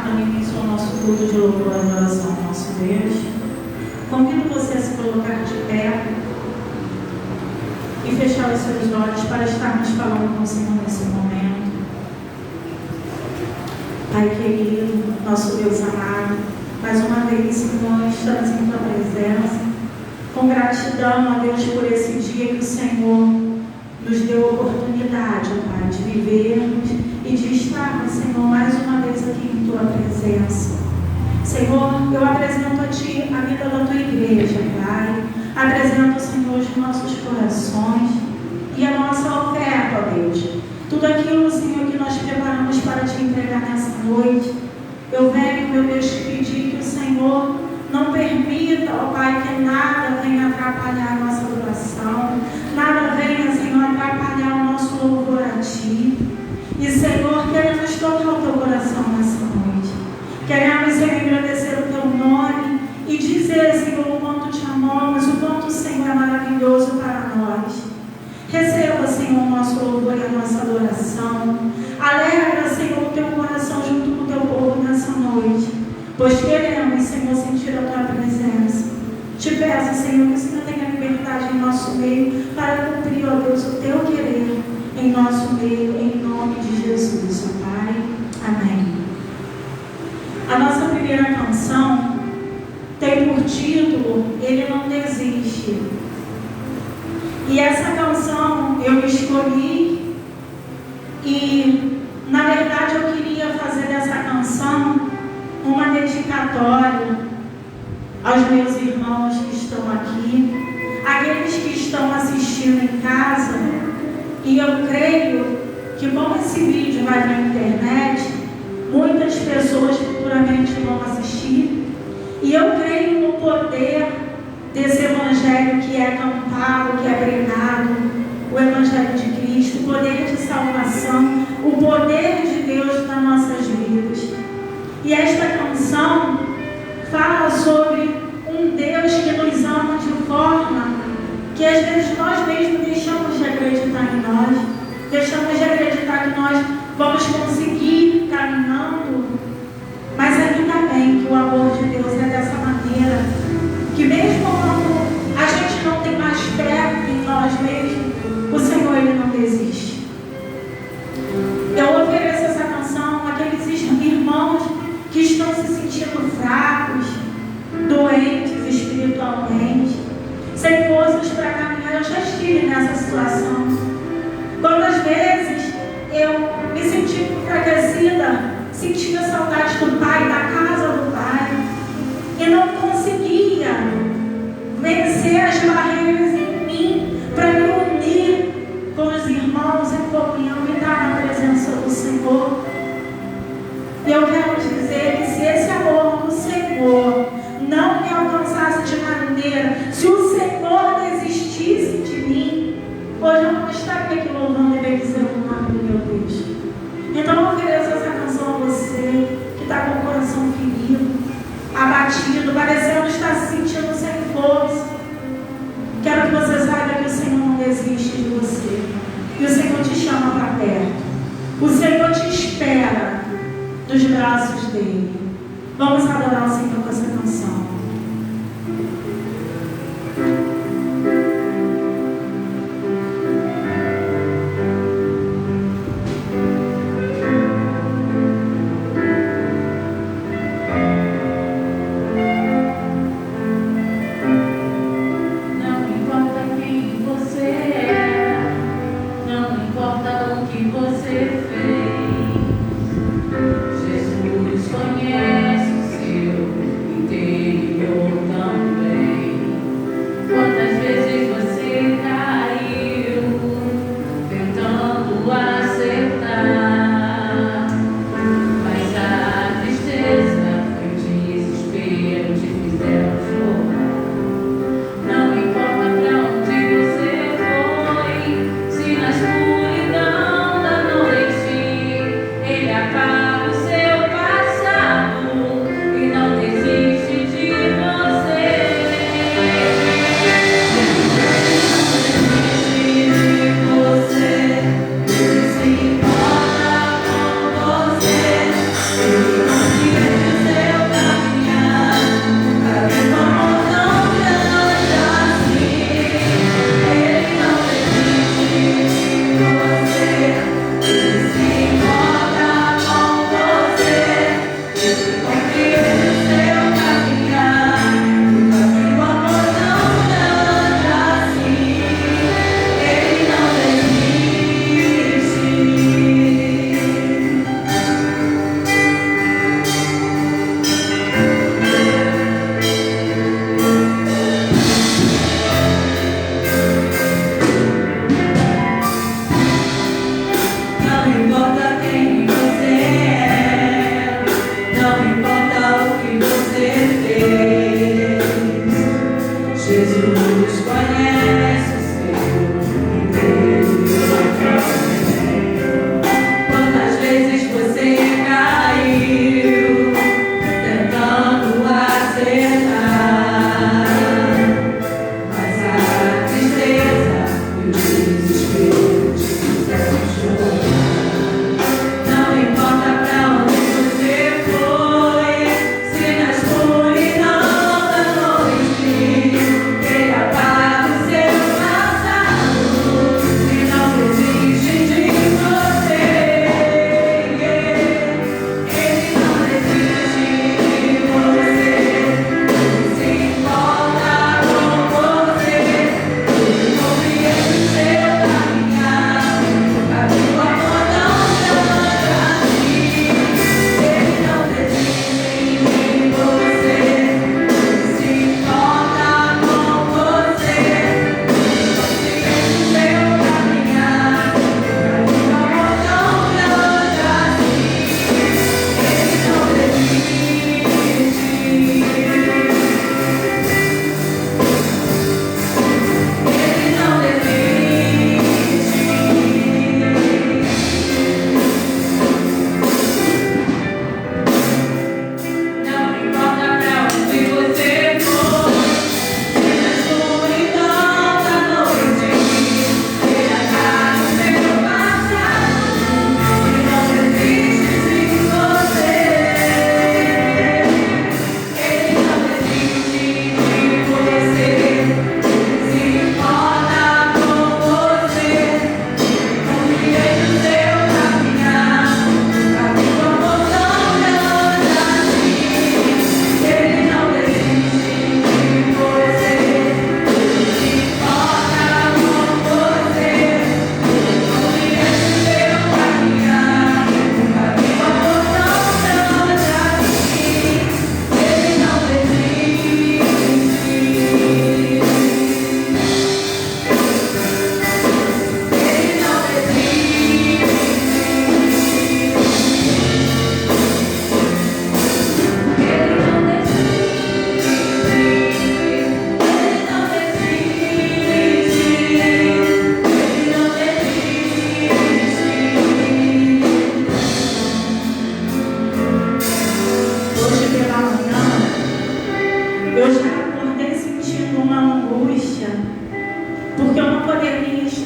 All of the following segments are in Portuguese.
dando início ao nosso culto de louvor e adoração ao nosso Deus, convido você a se colocar de pé e fechar os seus olhos para estarmos falando com o Senhor nesse momento. Pai querido, nosso Deus amado, mais uma vez, Senhor, estamos em Tua presença, com gratidão a Deus por esse dia que o Senhor nos deu a oportunidade, Pai, de vivermos e de estarmos, Senhor, mais uma vez aqui em Tua presença. Senhor, eu apresento a Ti a vida da Tua igreja, Pai. Apresento, Senhor, os nossos corações e a nossa oferta, ó Deus. Tudo aquilo, Senhor, que nós preparamos para Te entregar nessa noite. Eu venho, meu Deus, te pedir que o Senhor não permita, ó Pai, que nada venha atrapalhar a nossa adoração, nada venha, Senhor, atrapalhar o nosso louvor a Ti. E, Senhor, queremos tocar o Teu coração nessa noite. Queremos, Senhor, agradecer o Teu nome e dizer, Senhor, o quanto Te amamos, o quanto o Senhor é maravilhoso para nós. Receba, Senhor, o nosso louvor e a nossa adoração. Alegra, Senhor, o Teu coração junto com o Teu povo nessa noite, pois queremos, Senhor, sentir a Tua presença. Te peço, Senhor, que o Senhor tenha liberdade em nosso meio para cumprir, ó Deus, o Teu querer em nosso meio, em nome de Jesus, ó Pai. Amém. A nossa primeira canção tem por título Ele Não Desiste. E essa canção eu escolhi e, na verdade, eu queria fazer dessa canção uma dedicatória aos meus irmãos que estão aqui, aqueles que estão assistindo em casa. E eu creio que, como esse vídeo vai para a internet, muitas pessoas futuramente vão assistir. E eu creio no poder desse evangelho que é cantado, que é pregado, o evangelho de Cristo, o poder de salvação, o poder de Deus nas nossas vidas. E esta canção fala sobre um Deus que nos ama de forma que às vezes nós mesmos deixamos de acreditar em nós, deixamos de acreditar que nós vamos conseguir caminhando, mas ainda bem que o amor de Deus é dessa maneira, que mesmo quando a gente não tem mais fé em nós mesmos, o Senhor, Ele não desiste. Eu ofereço essa canção àqueles irmãos que estão se sentindo fracos, doentes espiritualmente, sem forças para caminhar. Eu já estive nessa situação. Quantas vezes eu me senti enfraquecida, sentia saudade do Pai, da casa do Pai, e não conseguia vencer as barreiras em mim para me unir com os irmãos em comunhão e estar na presença do Senhor. E eu quero dizer que se esse amor do Senhor não me alcançasse de maneira, se o Senhor desistisse de mim, hoje eu não estaria aqui louvando e bendizendo o nome do meu Deus. Então eu ofereço essa canção a você que está com o coração ferido, abatido, parecendo estar se sentindo sem força. Quero que você saiba que o Senhor não desiste de você. E o Senhor te chama para perto. O Senhor te espera dos braços dele. Vamos adorar o Senhor com essa canção. Jesus conhece o seu interior também.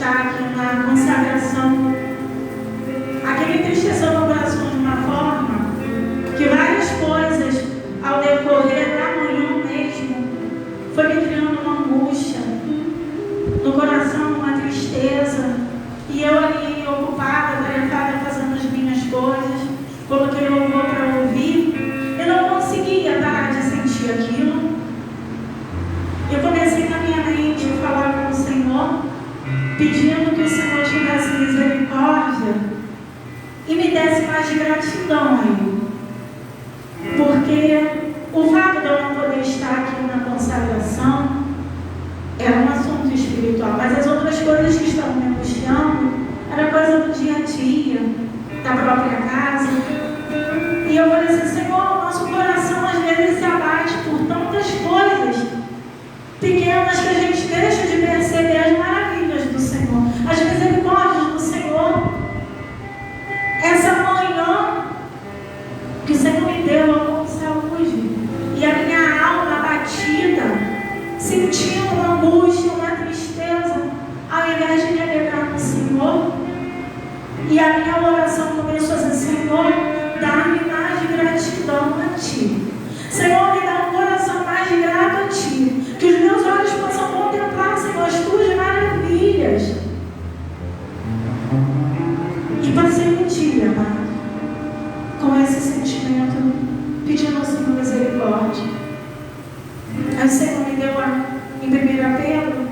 estar aqui na consagração. Aquele entristeceu meu coração de uma forma que várias coisas, ao decorrer da manhã mesmo, foi me criando uma angústia no coração, uma tristeza. E eu ali, ocupada, tarefada, fazendo as minhas coisas, coloquei o louvor para ouvir, eu não conseguia parar de sentir aquilo. Eu comecei na minha mente a falar com o Senhor, pedindo que o Senhor tivesse misericórdia e me desse mais gratidão a Ele. Porque o fato de eu não poder estar aqui na consagração era um assunto espiritual, mas as outras coisas que estavam me angustiando era coisa do dia a dia, da própria casa. E eu falei assim: Senhor, nosso coração às vezes se abate por tantas coisas pequenas que a gente deixa de perceber as maravilhas do Senhor, as misericórdias do Senhor. Essa manhã que o Senhor me deu, eu com saúde, e a minha alma abatida, sentindo uma angústia, uma tristeza, ao invés de me alegrar no Senhor. E a minha oração começou assim: Senhor, dá-me mais gratidão a Ti. Senhor, me dá um coração mais grato a Ti. Que os meus olhos possam contemplar, Senhor, as Tuas maravilhas. E passei um dia, amado, com esse sentimento, pedindo ao Senhor misericórdia. Aí o Senhor me deu em 1 Pedro,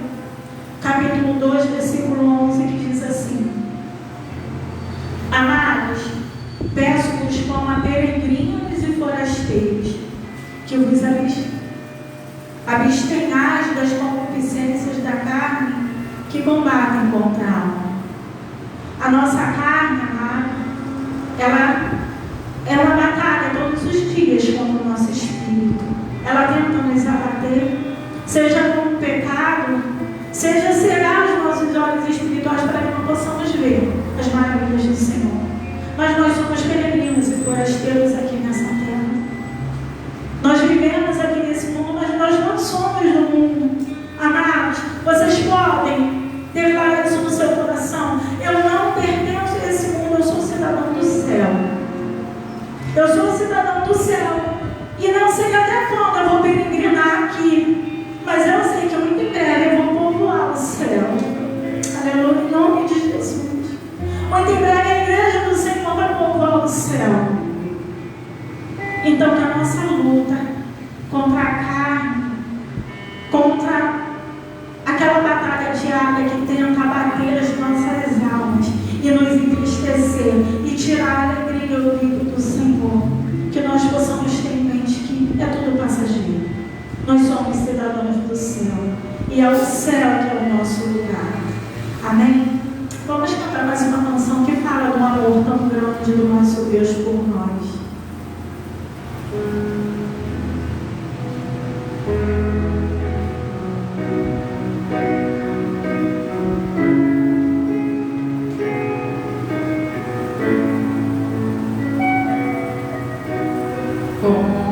capítulo 2, versículo 11, que diz assim: Amados, peço-vos como a peregrinos e forasteiros, que vos abstenhais das concupiscências da carne que combatem contra a alma. A nossa carne, amado, ela é uma batalha todos os dias contra o nosso espírito. Ela tenta nos abater, seja com o pecado, seja cegar os nossos olhos espirituais para que não possamos ver as maravilhas do Senhor. Mas nós somos peregrinos e forasteiros aqui nessa terra. Nós vivemos aqui nesse mundo, mas nós não somos do mundo. Amados, vocês podem declarar isso no seu coração: eu não pertenço a esse mundo, eu sou cidadão do céu. Eu sou cidadão do céu. E não sei até quando eu vou peregrinar aqui, mas eu sei que muito em breve eu vou povoar o céu. Aleluia, em nome de Jesus. Muito em breve a igreja do Senhor vai povoar o céu. Então que a nossa luta contra a carne, contra aquela batalha diária que tenta abater as nossas almas e nos entristecer e tirar a alegria do ouvido do Senhor, que nós possamos ter em mente que é tudo passageiro. Nós somos cidadãos do céu e é o céu que é o nosso lugar. Amém? Vamos cantar mais uma canção que fala do amor tão grande do nosso Deus por nós. Tão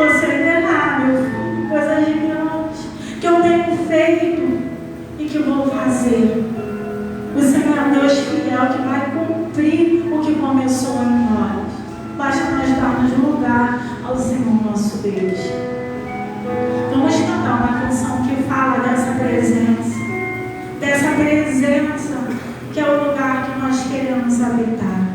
você verá, meu filho, coisas grandes que eu tenho feito e que vou fazer. O Senhor é um Deus fiel que vai cumprir o que começou em nós. Basta nós darmos lugar ao Senhor nosso Deus. Vamos cantar uma canção que fala dessa presença que é o lugar que nós queremos habitar.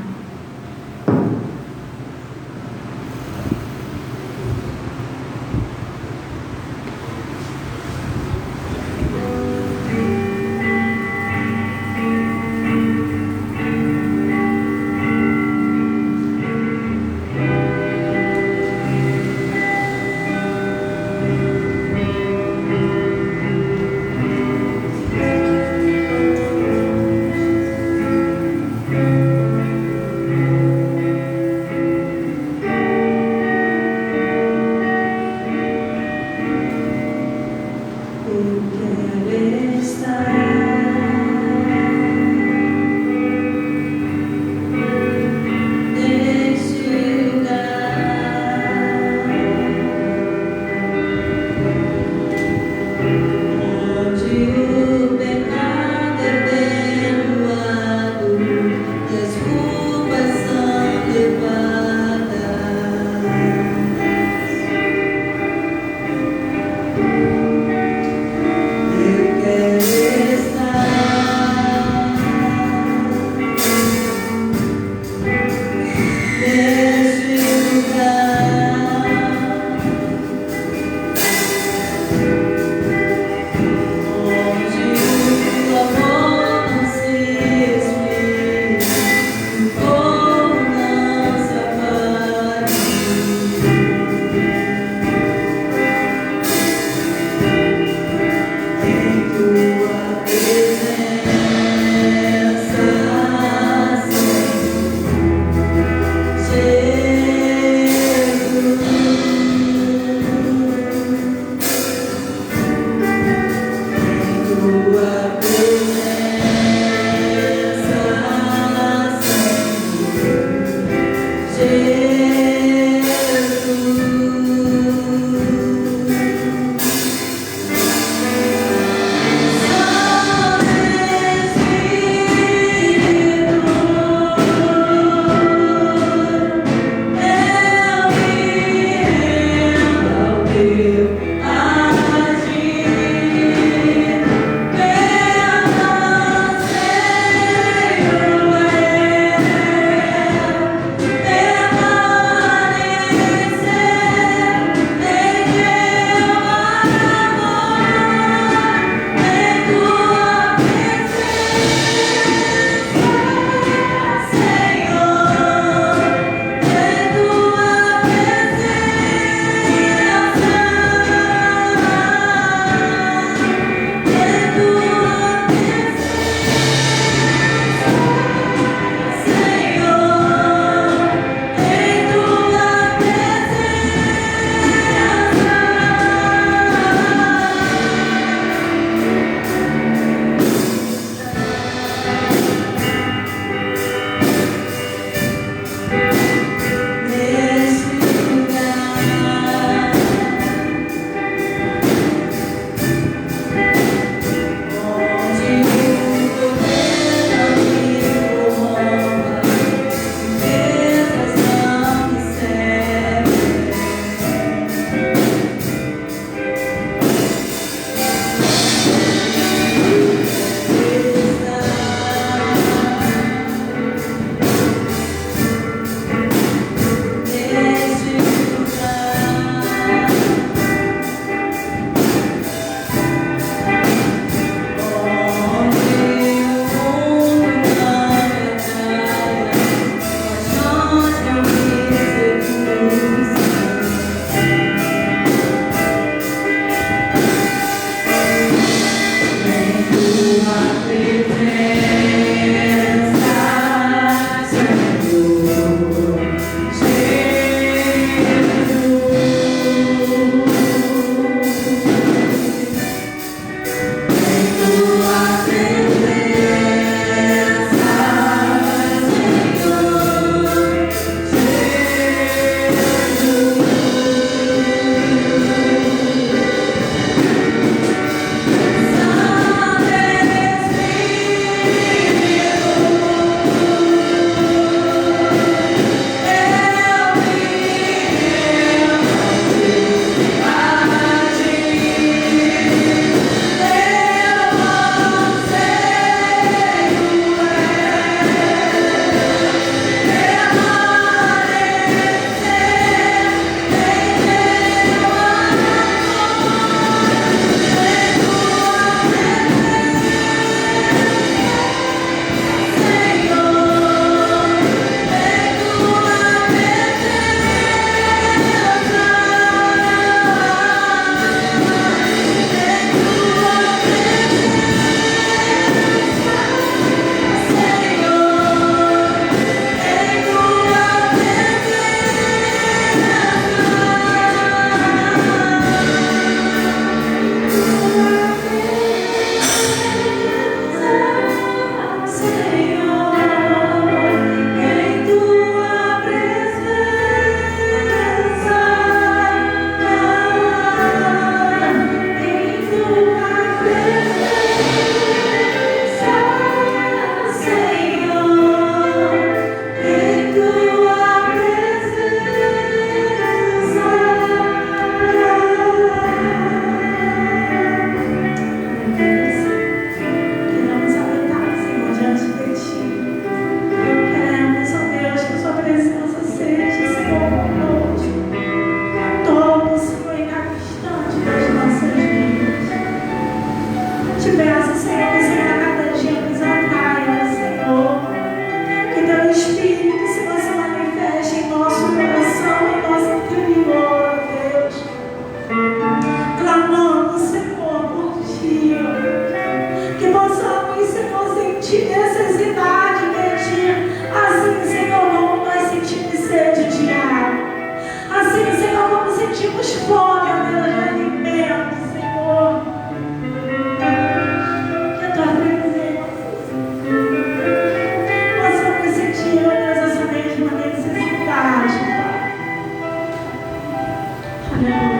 Aleluia.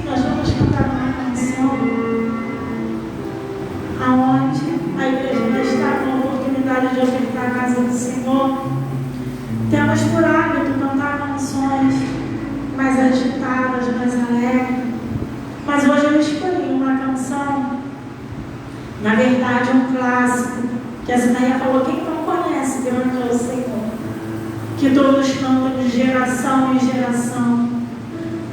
Nós vamos cantar uma canção aonde a igreja vai estar com a oportunidade de ofertar a casa do Senhor. Temos por hábito cantar canções mais agitadas, mais alegres, mas hoje eu escolhi uma canção, na verdade um clássico, que a Sinaia falou: quem não conhece, grande é o Senhor, que todos cantam de geração em geração,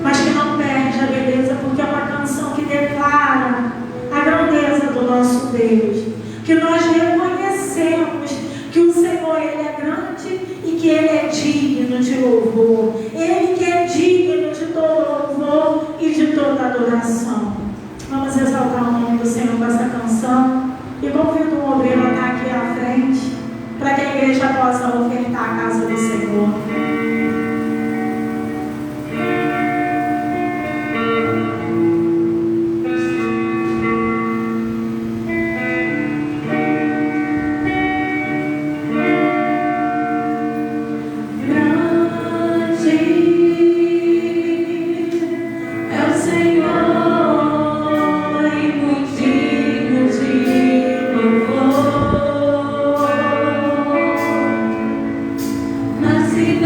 mas que não perde a beleza, porque é uma canção que declara a grandeza do nosso Deus, que nós reconhecemos que o Senhor, Ele é grande e que Ele é digno de louvor, Ele que é digno de todo louvor e de toda adoração. Vamos exaltar o nome do Senhor com essa canção e convido o obreiro a estar aqui à frente, para que a igreja possa ofertar a casa do Senhor. Nasci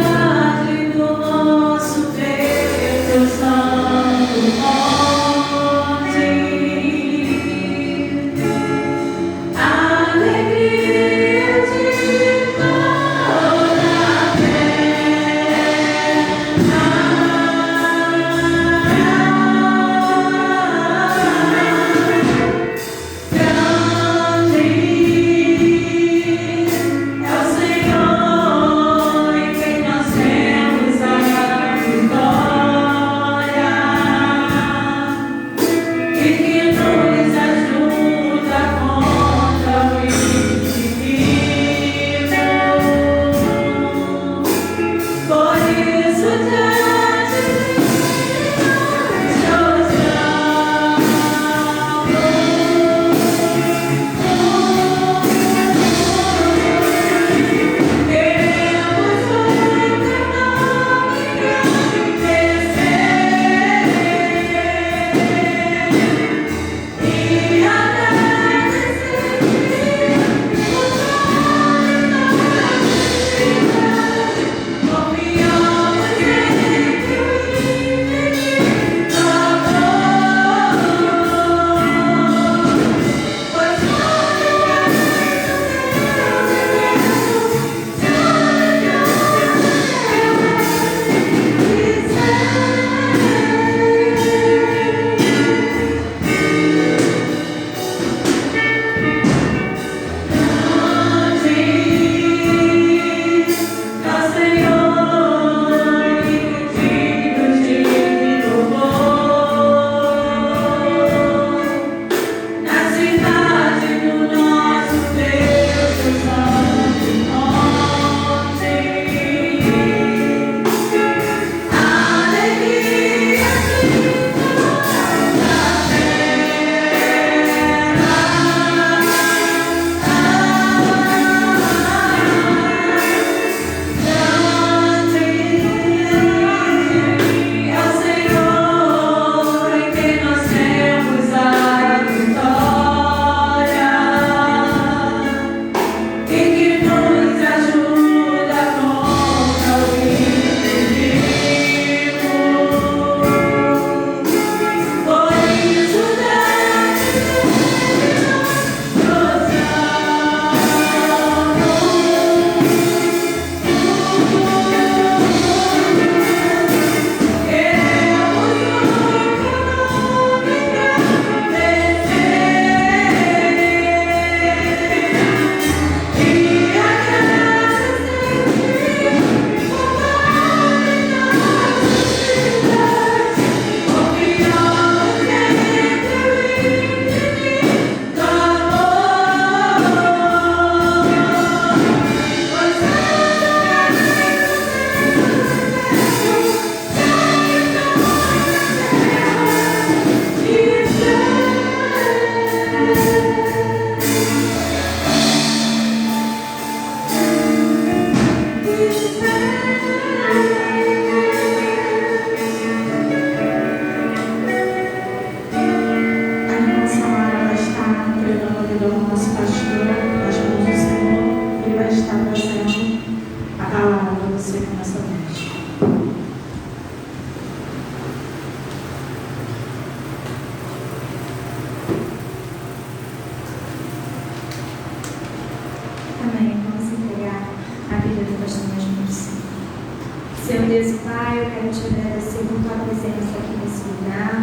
Pai, eu quero te agradecer por tua presença aqui nesse lugar.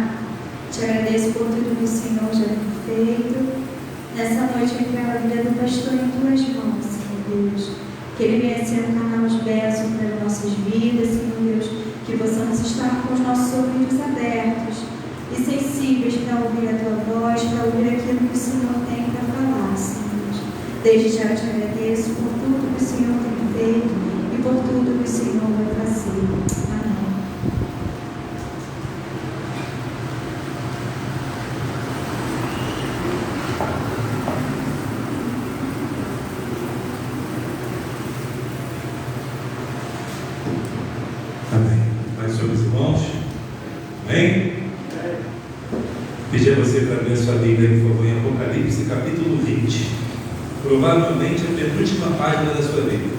Te agradeço por tudo que o Senhor já tem feito. Nessa noite eu entrego a vida do pastor em tuas mãos, Senhor Deus. Que ele venha ser um canal de bênção para as nossas vidas, Senhor Deus. Que possamos estar com os nossos ouvidos abertos e sensíveis para ouvir a tua voz, para ouvir aquilo que o Senhor tem para falar, Senhor Deus. Desde já eu te agradeço por tudo que o Senhor tem feito e por tudo que o Senhor vai fazer. Amém. Amém. Mais sobre os irmãos. Amém? Pedir a você para abrir a sua Bíblia, por favor, em Apocalipse, capítulo 20. Provavelmente a penúltima página da sua Bíblia.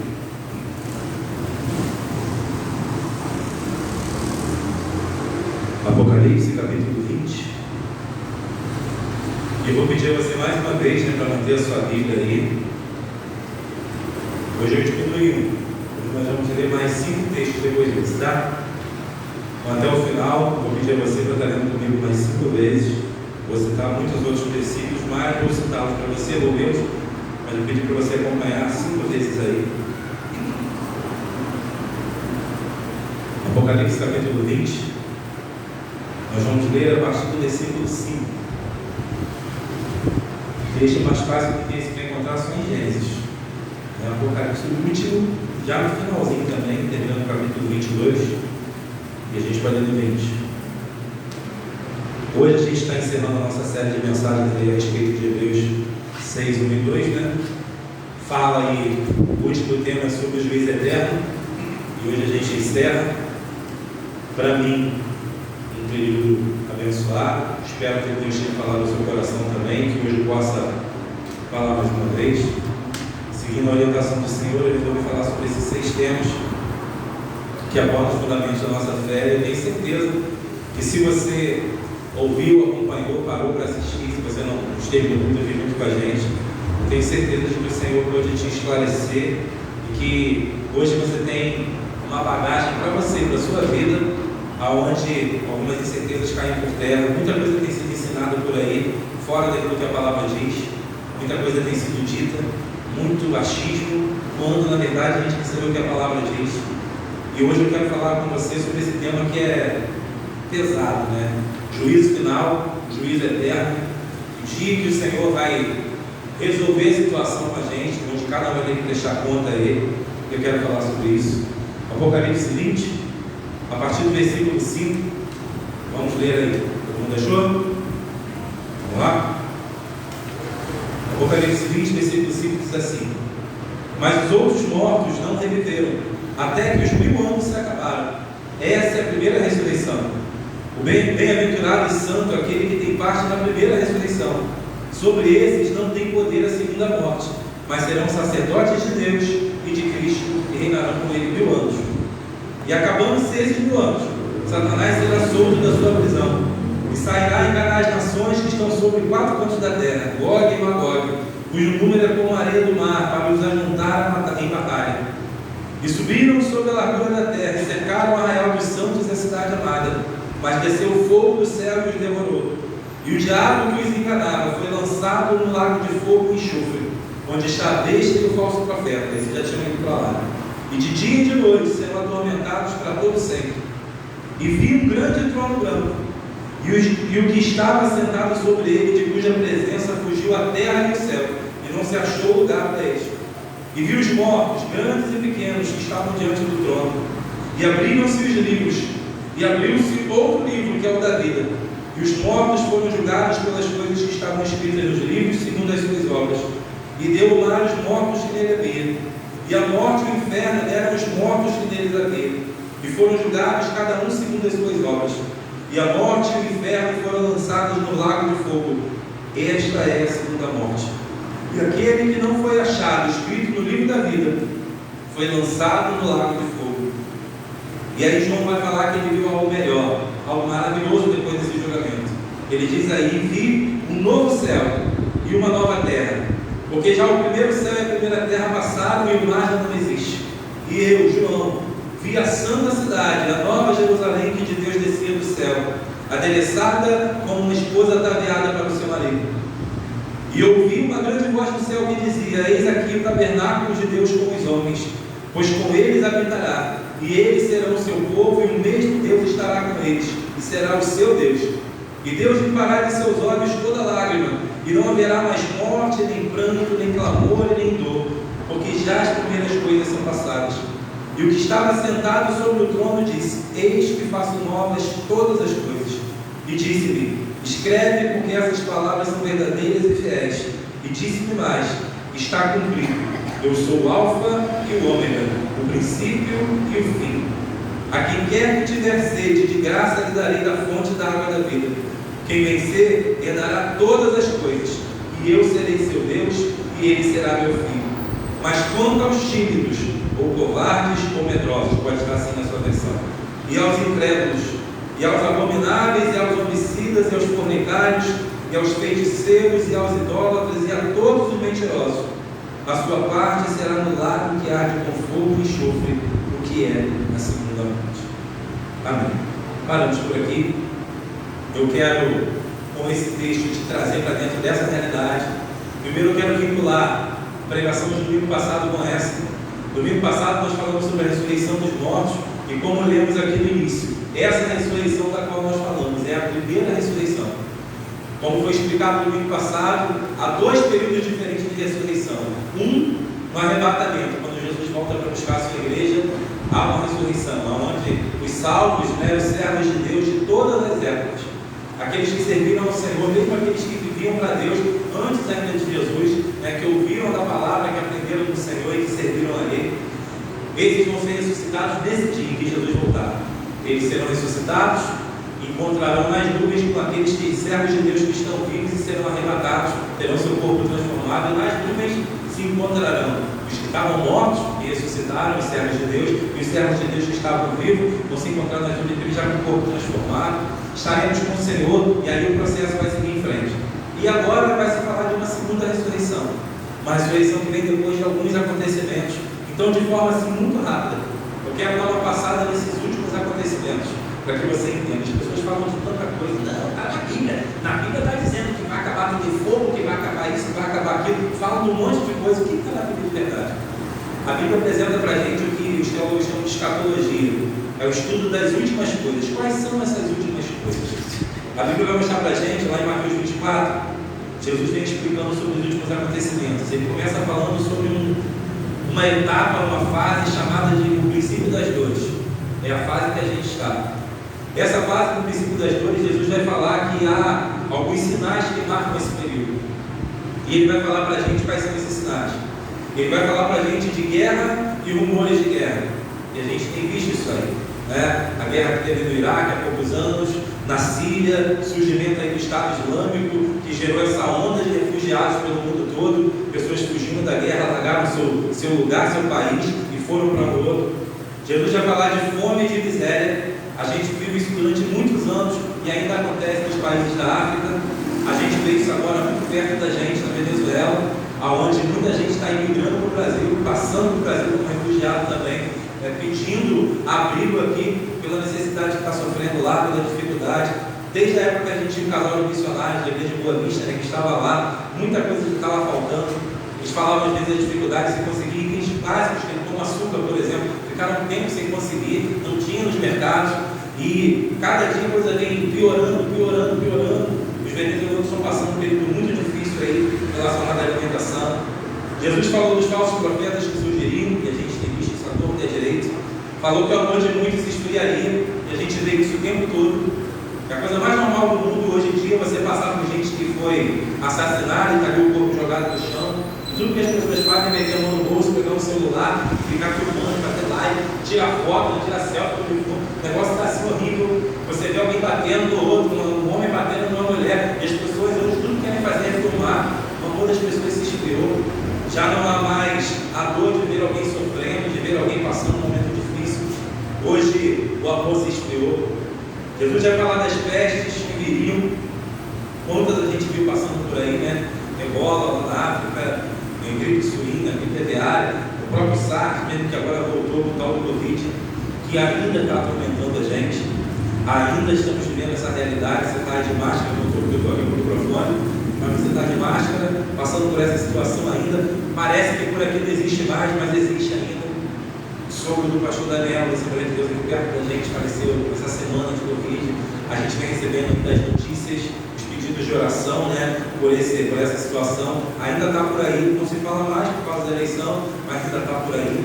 Apocalipse, capítulo 20. E eu vou pedir a você mais uma vez, para manter a sua Bíblia aí. Hoje eu diminui um. Hoje nós vamos ler mais 5 textos depois disso, tá? Então, até o final, vou pedir a você para estar lendo comigo mais 5 vezes. Vou citar muitos outros versículos, mas vou citá-los para você, vou ler, mas eu pedi para você acompanhar 5 vezes aí. Apocalipse, capítulo 20. Nós vamos ler a partir do versículo 5. Deixa mais fácil do que esse para encontrar só em Gênesis. Apocalipse, o último, já no finalzinho também, terminando o capítulo 22, e a gente vai ler no 20. Hoje a gente está encerrando a nossa série de mensagens a respeito de Hebreus 6, 1 e 2, né? Fala aí, o último tema é sobre o juiz eterno, e hoje a gente encerra. Para mim, um período abençoado. Espero que Deus tenha falado no seu coração também, que hoje possa falar mais uma vez. Seguindo a orientação do Senhor, eu resolvi falar sobre esses 6 temas que abordam os fundamentos da nossa fé. Eu tenho certeza que se você ouviu, acompanhou, parou para assistir, se você não esteve no culto, viu junto com a gente, eu tenho certeza de que o Senhor pode te esclarecer e que hoje você tem uma bagagem para você, para a sua vida, aonde algumas incertezas caem por terra, muita coisa tem sido ensinada por aí, fora daquilo que a palavra diz, muita coisa tem sido dita, muito achismo, quando na verdade a gente precisa ver o que a palavra diz. E hoje eu quero falar com você sobre esse tema que é pesado, né? Juízo final, juízo eterno, o dia que o Senhor vai resolver a situação com a gente, onde cada um vai ter que prestar conta a Ele. Eu quero falar sobre isso. Apocalipse 20, a partir do versículo 5, vamos ler aí. Todo mundo achou? Vamos lá? Apocalipse 20, versículo 5 diz assim: mas os outros mortos não reviveram, até que os 1000 anos se acabaram. Essa é a primeira ressurreição. O bem-aventurado e santo é aquele que tem parte na primeira ressurreição. Sobre esses não tem poder a segunda morte, mas serão sacerdotes de Deus e de Cristo e reinarão com ele 1000 anos. E acabando-se esses 1000 anos, Satanás será solto da sua prisão e sairá enganar as nações que estão sobre 4 cantos da terra, Gog e Magog, cujo número é como a areia do mar, para os ajuntar em batalha. E subiram sobre a largura da terra e cercaram o arraial dos santos e a cidade amada, mas desceu o fogo do céu e os devorou. E o diabo que os enganava foi lançado no lago de fogo e enxofre, onde está a besta e o falso profeta. Esse já tinha ido para lá. E de dia e de noite serão atormentados para todo sempre. E vi um grande trono branco, e o que estava sentado sobre ele, de cuja presença fugiu a terra e o céu, e não se achou lugar para eles. E vi os mortos, grandes e pequenos, que estavam diante do trono. E abriram-se os livros, e abriu-se outro livro, que é o da vida. E os mortos foram julgados pelas coisas que estavam escritas nos livros, segundo as suas obras. E deu o mar aos mortos que nele havia. E a morte e o inferno deram os mortos que neles havia. E foram julgados cada um segundo as suas obras. E a morte e o inferno foram lançados no lago de fogo. Esta é a segunda morte. E aquele que não foi achado escrito no livro da vida foi lançado no lago de fogo. E aí João vai falar que ele viu algo melhor, algo maravilhoso depois desse julgamento. Ele diz aí: vi um novo céu e uma nova terra, porque já o primeiro céu e a primeira terra passaram e o mar já não existe. E eu, João, vi vi a santa cidade, a nova Jerusalém que de Deus descia do céu, adereçada como uma esposa ataviada para o seu marido. E ouvi uma grande voz do céu que dizia: eis aqui o tabernáculo de Deus com os homens, pois com eles habitará, e eles serão o seu povo, e o mesmo Deus estará com eles, e será o seu Deus. E Deus limpará de seus olhos toda lágrima, e não haverá mais morte, nem pranto, nem clamor, nem dor, porque já as primeiras coisas são passadas. E o que estava sentado sobre o trono disse: eis que faço novas todas as coisas. E disse-me: escreve, porque essas palavras são verdadeiras e fiéis. E disse-me mais: está cumprido. Eu sou o Alfa e o Ômega, o princípio e o fim. A quem quer que tiver sede, de graça lhe darei da fonte da água da vida. Quem vencer, herdará todas as coisas, e eu serei seu Deus, e ele será meu filho. Mas quanto aos tímidos, ou covardes, ou medrosos, pode estar assim na sua versão, e aos incrédulos, e aos abomináveis, e aos homicidas, e aos fornicários, e aos feiticeiros, e aos idólatras, e a todos os mentirosos, a sua parte será no lago que arde com fogo e enxofre, o que é a segunda morte. Amém. Paramos por aqui. Eu quero, com esse texto, te trazer para dentro dessa realidade. Primeiro eu quero vincular a pregação de domingo passado com essa. Domingo passado nós falamos sobre a ressurreição dos mortos, e como lemos aqui no início, essa ressurreição da qual nós falamos é a primeira ressurreição. Como foi explicado no domingo passado, há dois períodos diferentes de ressurreição. Um, no arrebatamento, quando Jesus volta para buscar a sua igreja, há uma ressurreição, onde os salvos, os servos de Deus de todas as épocas, aqueles que serviram ao Senhor, mesmo aqueles que viviam para Deus antes ainda de Jesus, que ouviram da palavra, que aprenderam do Senhor e que serviram a Ele, eles vão ser ressuscitados nesse dia em que Jesus voltar. Eles serão ressuscitados, encontrarão nas nuvens com aqueles servos de Deus que estão vivos e serão arrebatados, terão seu corpo transformado, e nas nuvens se encontrarão os que estavam mortos e ressuscitaram, os servos de Deus, e os servos de Deus que estavam vivos vão se encontrar nas nuvens já com o corpo transformado. Estaremos com o Senhor, e aí o processo vai seguir em frente. E agora vai se falar de uma segunda ressurreição, uma ressurreição que vem depois de alguns acontecimentos. Então, de forma assim muito rápida, eu quero dar uma passada nesses últimos acontecimentos, para que você entenda. As pessoas falam de tanta coisa. Não, está na Bíblia. Na Bíblia está dizendo que vai acabar de fogo, que vai acabar isso, que vai acabar aquilo. Falam de um monte de coisa. O que está na Bíblia de verdade? A Bíblia apresenta para a gente o que os teólogos chamam de escatologia. É o estudo das últimas coisas. Quais são essas últimas coisas? A Bíblia vai mostrar para a gente, lá em Mateus 24, Jesus vem explicando sobre os últimos acontecimentos. Ele começa falando sobre uma etapa, uma fase chamada de o princípio das dores. É a fase que a gente está. Essa fase do princípio das dores, Jesus vai falar que há alguns sinais que marcam esse período. E ele vai falar para a gente quais são esses sinais. Ele vai falar para a gente de guerra e rumores de guerra. E a gente tem visto isso aí. A guerra que teve no Iraque há poucos anos, na Síria, surgimento aí do Estado Islâmico, que gerou essa onda de refugiados pelo mundo todo, pessoas fugindo da guerra, largaram seu lugar, seu país e foram para o outro. Jesus vai falar de fome e de miséria. A gente viu isso durante muitos anos e ainda acontece nos países da África. A gente vê isso agora muito perto da gente, na Venezuela, onde muita gente está imigrando para o Brasil, passando para o Brasil como refugiado também, pedindo abrigo aqui pela necessidade que está sofrendo lá, pela dificuldade. Desde a época que a gente tinha um casal de missionários da igreja de Boa Vista, que estava lá, muita coisa que estava faltando. Eles falavam às vezes da dificuldade de conseguir itens básicos, como açúcar, por exemplo, ficaram um tempo sem conseguir, não tinha nos mercados, e cada dia a coisa vem piorando. Os venezuelanos estão passando um período muito difícil aí relacionado à alimentação. Jesus falou dos falsos profetas que surgiriam, e a gente tem visto isso à torta e à direita. Falou que o amor de muitos se esfriaria, e a gente vê isso o tempo todo. A coisa mais normal do mundo hoje em dia é você passar por gente que foi assassinada e está ali o corpo jogado no chão. E tudo que as pessoas fazem é meter a mão no bolso, pegar um celular, ficar filmando, fazer live, tirar foto, tirar selfie. O negócio está assim horrível. Você vê alguém batendo no outro, um homem batendo numa mulher, e as pessoas hoje tudo que querem fazer é filmar. O amor das pessoas se esfriou. Já não há mais a dor de ver alguém sofrendo, de ver alguém passando um momento difícil. Hoje o amor se esfriou. Jesus vai falar das pestes que viriam. Quantas a gente viu passando por aí, Ebola lá na África, gripe suína, gripe aviária, o próprio SARS, mesmo que agora voltou com o tal do Covid, que ainda está atormentando a gente. Ainda estamos vivendo essa realidade. Você está de máscara, eu estou aqui no microfone, mas você está de máscara, passando por essa situação ainda. Parece que por aqui não existe mais, mas existe ainda. O sogro do pastor Daniel, da Assembleia de Deus, aqui perto da gente, faleceu essa semana de Covid. A gente vem recebendo das notícias, os pedidos de oração, né, por essa situação. Ainda está por aí, não se fala mais por causa da eleição, mas ainda está por aí.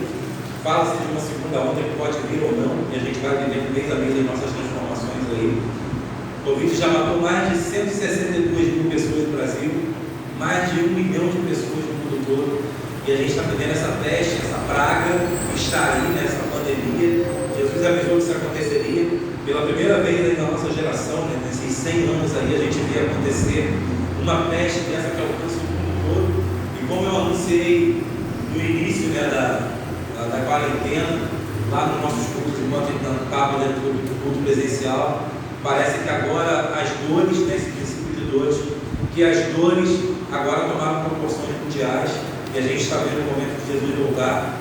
Fala-se de uma segunda onda que pode vir ou não, e a gente vai vivendo mês a mês as nossas transformações aí. O Covid já matou mais de 162 mil pessoas no Brasil, mais de 1 milhão de pessoas no mundo todo, e a gente está vivendo essa peste, essa praga que está aí, né, essa pandemia. Jesus avisou que isso aconteceria. Pela primeira vez aí na nossa geração, né, nesses 100 anos aí, a gente vê acontecer uma peste dessa que alcança o mundo todo. E como eu anunciei no início, né, da quarentena, lá nos nossos cultos, enquanto a gente estava dentro do culto presencial, parece que agora as dores, nesse princípio de dores, que as dores agora tomaram proporções mundiais, e a gente está vendo o momento de Jesus voltar.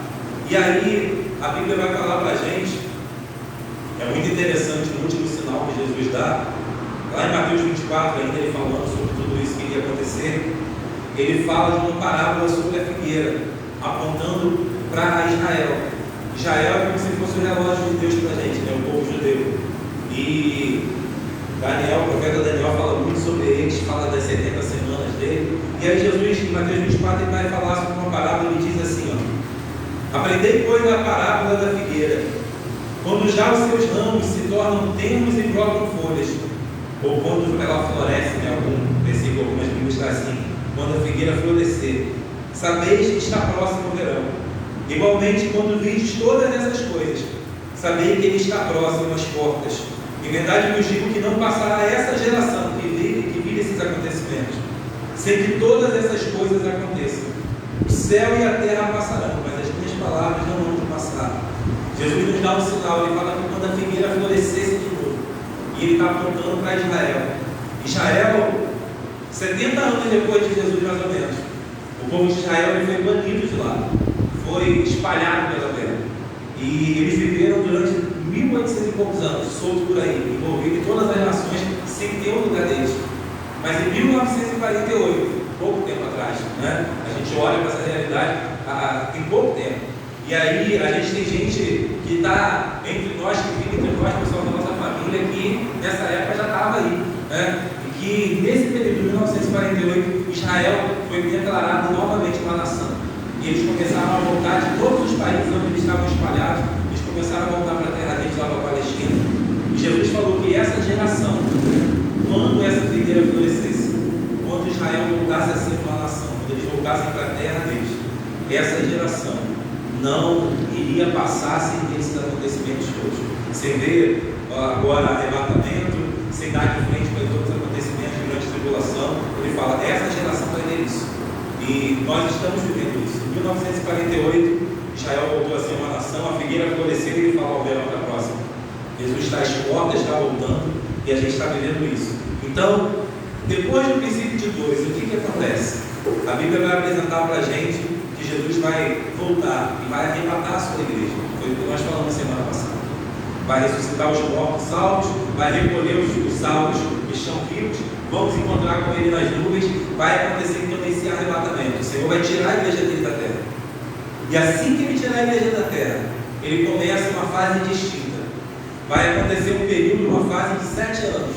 E aí a Bíblia vai falar para a gente, é muito interessante, no último sinal que Jesus dá, lá em Mateus 24, ainda ele falando sobre tudo isso que iria acontecer, ele fala de uma parábola sobre a figueira, apontando para Israel. Israel é como se fosse o relógio de Deus para a gente, né? O povo judeu. E Daniel, o profeta Daniel fala muito sobre eles, fala das 70 semanas dele. E aí Jesus, em Mateus 24, ele vai falar sobre uma parábola e diz assim, ó: aprendei, pois, a parábola da figueira. Quando já os seus ramos se tornam tenros e brocam folhas, ou quando ela floresce, né? Algum versículo, algumas Bíblias está assim, quando a figueira florescer, sabeis que está próximo o verão. Igualmente, quando vides todas essas coisas, sabei que ele está próximo às portas. Em verdade vos digo que não passará essa geração que vive esses acontecimentos, sem que todas essas coisas aconteçam. O céu e a terra passarão, mas as minhas palavras não vão passar. Jesus nos dá um sinal, ele fala que quando a figueira florescesse de novo, e ele está apontando para Israel. Israel, 70 anos depois de Jesus, mais ou menos, o povo de Israel ele foi banido de lá, foi espalhado pela terra. E eles viveram durante 1800 e poucos anos, soltos por aí, envolvidos em todas as nações, sem ter um lugar deles. Mas em 1948, pouco tempo atrás, né, a gente olha para essa realidade tem pouco tempo. E aí a gente tem gente que está entre nós, que vive entre nós, pessoal da nossa família, que nessa época já estava aí, né? E que nesse período de 1948, Israel foi declarado novamente uma nação. E eles começaram a voltar de todos os países onde eles estavam espalhados, eles começaram a voltar para a terra deles, lá para a Palestina. E Jesus falou que essa geração, quando essa figueira florescesse, quando Israel voltasse a ser uma nação, quando eles voltassem para a terra deles, essa geração não iria passar sem ter esses acontecimentos todos. Sem ver agora arrebatamento, sem dar de frente para todos os acontecimentos durante a tribulação. Ele fala, essa geração vai ter isso. E nós estamos vivendo isso. Em 1948, Israel voltou a ser uma nação, a figueira floresceu e ele fala, o verão está próximo. Jesus está às portas, está voltando, e a gente está vivendo isso. Então, depois do princípio de dores, o que acontece? A Bíblia vai apresentar para a gente que Jesus vai voltar e vai arrebatar a sua igreja. Foi o que nós falamos semana passada. Vai ressuscitar os mortos salvos, vai recolher os salvos que estão vivos, vamos encontrar com ele nas nuvens, vai acontecer então esse arrebatamento. O Senhor vai tirar a igreja dele da terra. E assim que ele tirar a igreja da terra, ele começa uma fase distinta. Vai acontecer um período, uma fase de 7 anos.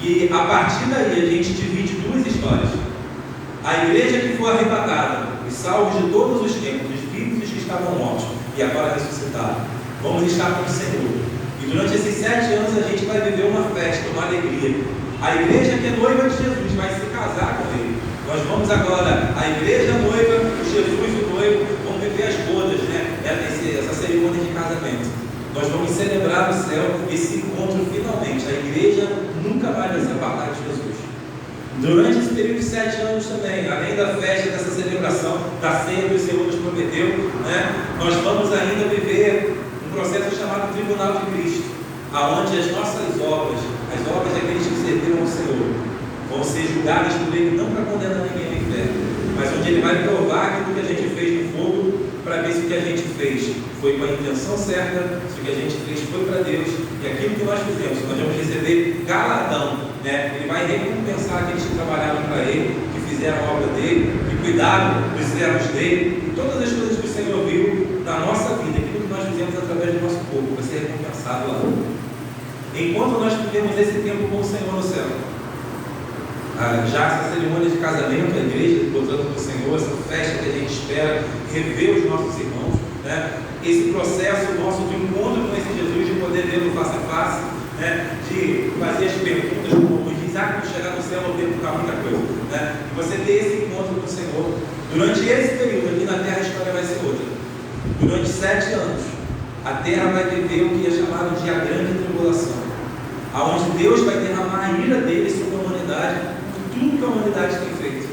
E a partir daí a gente divide duas histórias. A igreja que foi arrebatada, os salvos de todos os tempos, os vivos e os que estavam mortos, e agora ressuscitados, vamos estar com o Senhor. E durante esses 7 anos a gente vai viver uma festa, uma alegria. A igreja que é noiva de Jesus vai se casar com ele. Nós vamos agora, a igreja noiva, Jesus o noivo, vamos viver as bodas, né? Essa cerimônia de casamento. Nós vamos celebrar no céu esse encontro finalmente. A igreja nunca mais vai se apartar de Jesus. Durante esse período de 7 anos também, além da festa, dessa celebração, da ceia que o Senhor nos prometeu, né, nós vamos ainda viver um processo chamado Tribunal de Cristo, aonde as nossas obras, as obras daqueles que serviram ao Senhor, vão ser julgadas por Ele, não para condenar ninguém ao inferno, mas onde Ele vai provar aquilo que a gente fez no fogo, para ver se o que a gente fez foi com a intenção certa, se o que a gente fez foi para Deus, e aquilo que nós fizemos, nós vamos receber galardão, né? Ele vai recompensar aqueles que trabalharam para Ele, que fizeram a obra dele, que cuidaram dos servos dele, e todas as coisas que o Senhor viu na nossa vida, aquilo que nós fizemos através do nosso corpo, vai ser recompensado lá. Enquanto nós vivemos esse tempo com o Senhor no céu, já essa cerimônia de casamento, a igreja botando para o Senhor, essa festa que a gente espera rever os nossos irmãos, né? Esse processo nosso de encontro com esse Jesus, de poder vê-lo face a face, né? De fazer as perguntas, como diz, quando chegar no céu, eu devo ficar muita coisa, né? E você ter esse encontro com o Senhor. Durante esse período aqui na terra, a história vai ser outra. Durante 7 anos, a terra vai viver o que é chamado de a grande tribulação, aonde Deus vai derramar a ira dele sobre a humanidade, tudo que a humanidade tem feito,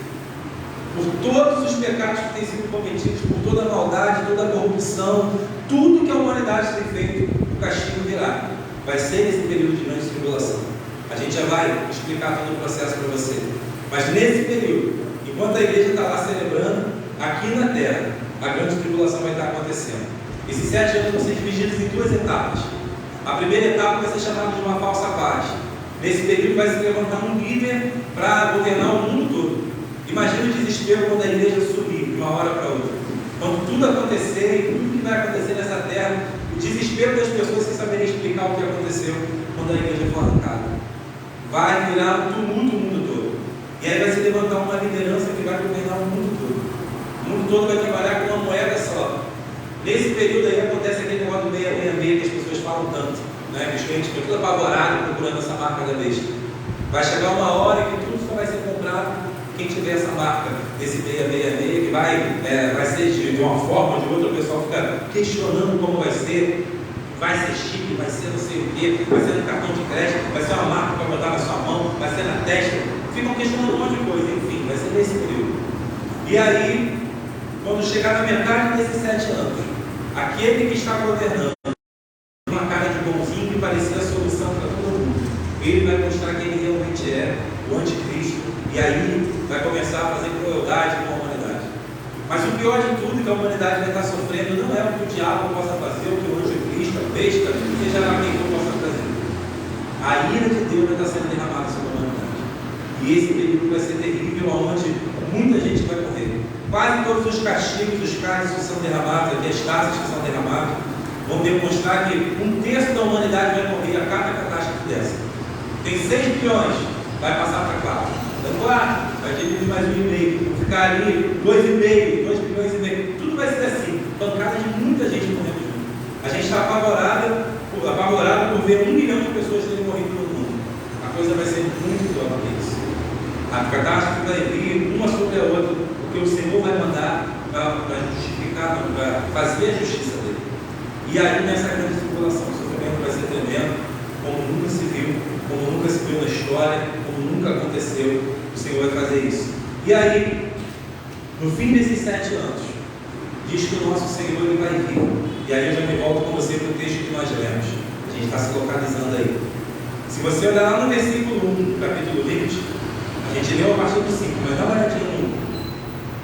por todos os pecados que têm sido cometidos, por toda a maldade, toda a corrupção, tudo que a humanidade tem feito, o castigo virá. Vai ser nesse período de grande tribulação. A gente já vai explicar todo o processo para você. Mas nesse período, enquanto a igreja está lá celebrando, aqui na terra, a grande tribulação vai estar acontecendo. Esses 7 anos vão ser divididos em 2 etapas. A primeira etapa vai ser chamada de uma falsa paz. Nesse período vai se levantar um líder para governar o mundo todo. Imagina o desespero quando a igreja subir de uma hora para outra. Quando tudo acontecer e tudo que vai acontecer nessa terra, o desespero das pessoas sem saberem explicar o que aconteceu quando a igreja for arrancada. Vai virar um tumulto o mundo todo. E aí vai se levantar uma liderança que vai governar o mundo todo. O mundo todo vai trabalhar com uma moeda só. Nesse período aí acontece aquele negócio do 666 que as pessoas falam tanto, né? Que os clientes ficam todos apavorados procurando essa marca da besta. Vai chegar uma hora que tudo só vai ser comprado quem tiver essa marca desse 666, que vai ser de uma forma ou de outra, o pessoal fica questionando como vai ser chip, vai ser não sei o que, vai ser no cartão de crédito, vai ser uma marca para botar na sua mão, vai ser na testa, ficam questionando um monte de coisa, enfim, vai ser nesse período. E aí, quando chegar na metade desses 7 anos, aquele que está governando, uma cara de bonzinho que parecia a solução para todo mundo, ele vai mostrar quem ele realmente é, o anticristo, e aí vai começar a fazer crueldade com a humanidade. Mas o pior de tudo que a humanidade vai estar sofrendo não é o que o diabo possa fazer, o que o anticristo, a besta, seja lá quem for possa fazer. A ira de Deus vai estar sendo derramada sobre a humanidade. E esse período vai ser terrível, onde muita gente vai morrer. Quase todos os castigos, os cálices que são derramados, aqui as taças que são derramadas, vão demonstrar que 1/3 da humanidade vai morrer a cada catástrofe dessa. Tem 6 bilhões, vai passar para 4. Então, 4, vai diminuir mais 1,5. Vão ficar ali 2,5, 2 bilhões e meio. Tudo vai ser assim. Pancada de muita gente morrendo junto. A gente está apavorado por ver 1 milhão de pessoas terem morrido no mundo. A coisa vai ser muito pior do que isso. A catástrofe vai vir uma sobre a outra, porque o Senhor vai mandar para justificar, para fazer a justiça dele. E aí, nessa grande tribulação, o sofrimento vai ser tremendo, como nunca se viu, como nunca se viu na história, como nunca aconteceu. O Senhor vai fazer isso. E aí, no fim desses 7 anos, diz que o nosso Senhor ele vai vir. E aí eu já me volto com você para o texto que nós lemos. A gente está se localizando aí. Se você olhar lá no versículo 1, capítulo 20, a gente leu a partir do 5, mas dá uma olhadinha no 1.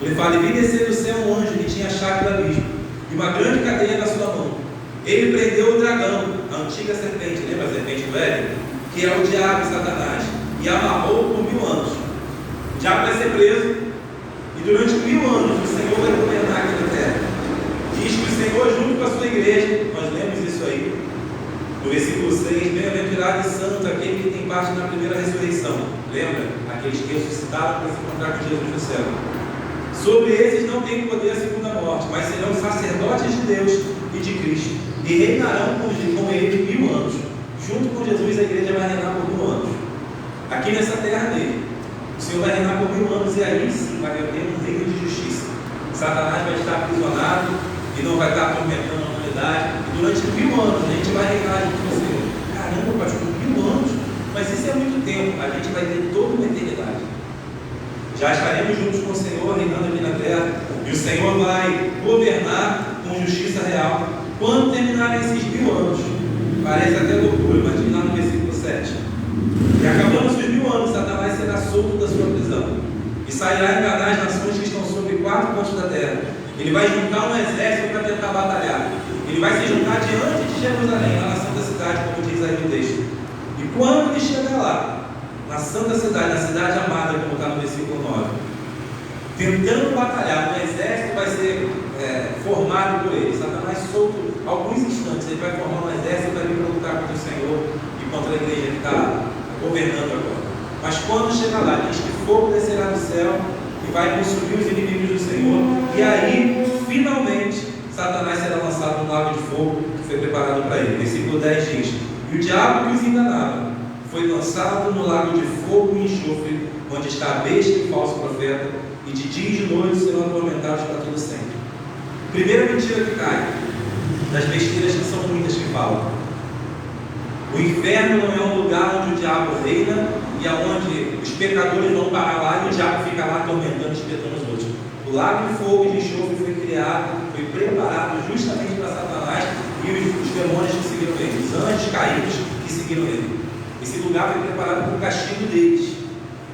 Ele fala: e vi descer do céu um anjo que tinha a chave do abismo e uma grande cadeia na sua mão. Ele prendeu o dragão, a antiga serpente, lembra a serpente do Éden? Que é o diabo, Satanás, e amarrou por 1000 anos. O diabo vai ser preso, e durante 1000 anos o Senhor vai governar aqui na terra. Diz que o Senhor, junto com a sua igreja, nós lemos isso aí, no versículo 6, bem-aventurado e santo aquele que tem parte na primeira ressurreição. Lembra? Aqueles que ressuscitaram para se encontrar com Jesus no céu. Sobre esses não tem poder a segunda morte, mas serão sacerdotes de Deus e de Cristo, e reinarão com ele 1000 anos. Junto com Jesus, a igreja vai reinar por 1000 anos. Aqui nessa terra dele, o Senhor vai reinar por 1000 anos, e aí sim vai haver um reino de justiça. Satanás vai estar aprisionado e não vai estar atormentando a humanidade. E durante 1000 anos a gente vai reinar junto com o Senhor. Caramba, pastor, 1000 anos? Mas isso é muito tempo. A gente vai ter toda uma eternidade. Já estaremos juntos com o Senhor, reinando aqui na terra, e o Senhor vai governar com justiça real. Quando terminarem esses 1000 anos, parece até loucura, mas diz lá no versículo 7. E acabando os 1000 anos, Satanás será solto da sua prisão, e sairá a enganar as nações que estão sobre 4 pontos da terra, Ele vai juntar um exército para tentar batalhar. Ele vai se juntar diante de Jerusalém, lá na Santa Cidade, como diz aí no texto. E quando ele chegar lá, na Santa Cidade, na cidade amada, como está no versículo 9, tentando batalhar, um exército vai ser formado por ele. Satanás solto alguns instantes, ele vai formar um exército para vir para lutar contra o Senhor e contra a igreja que está governando agora. Mas quando chegar lá, diz que fogo descerá do céu e vai consumir os inimigos do Senhor. E aí, finalmente, Satanás será lançado no lago de fogo que foi preparado para ele. Versículo 10 diz: e o diabo que os enganava foi lançado no lago de fogo e enxofre, onde está a besta e o falso profeta, e de dia e de noite serão atormentados para todo sempre. Primeira mentira que cai, das besteiras que são muitas que falam: o inferno não é um lugar onde o diabo reina e aonde os pecadores vão parar lá e o diabo fica lá atormentando, espetando os outros. O lago de fogo e de enxofre foi criado, foi preparado justamente para Satanás e os demônios que seguiram ele, os anjos caídos que seguiram ele. Esse lugar foi preparado para o castigo deles.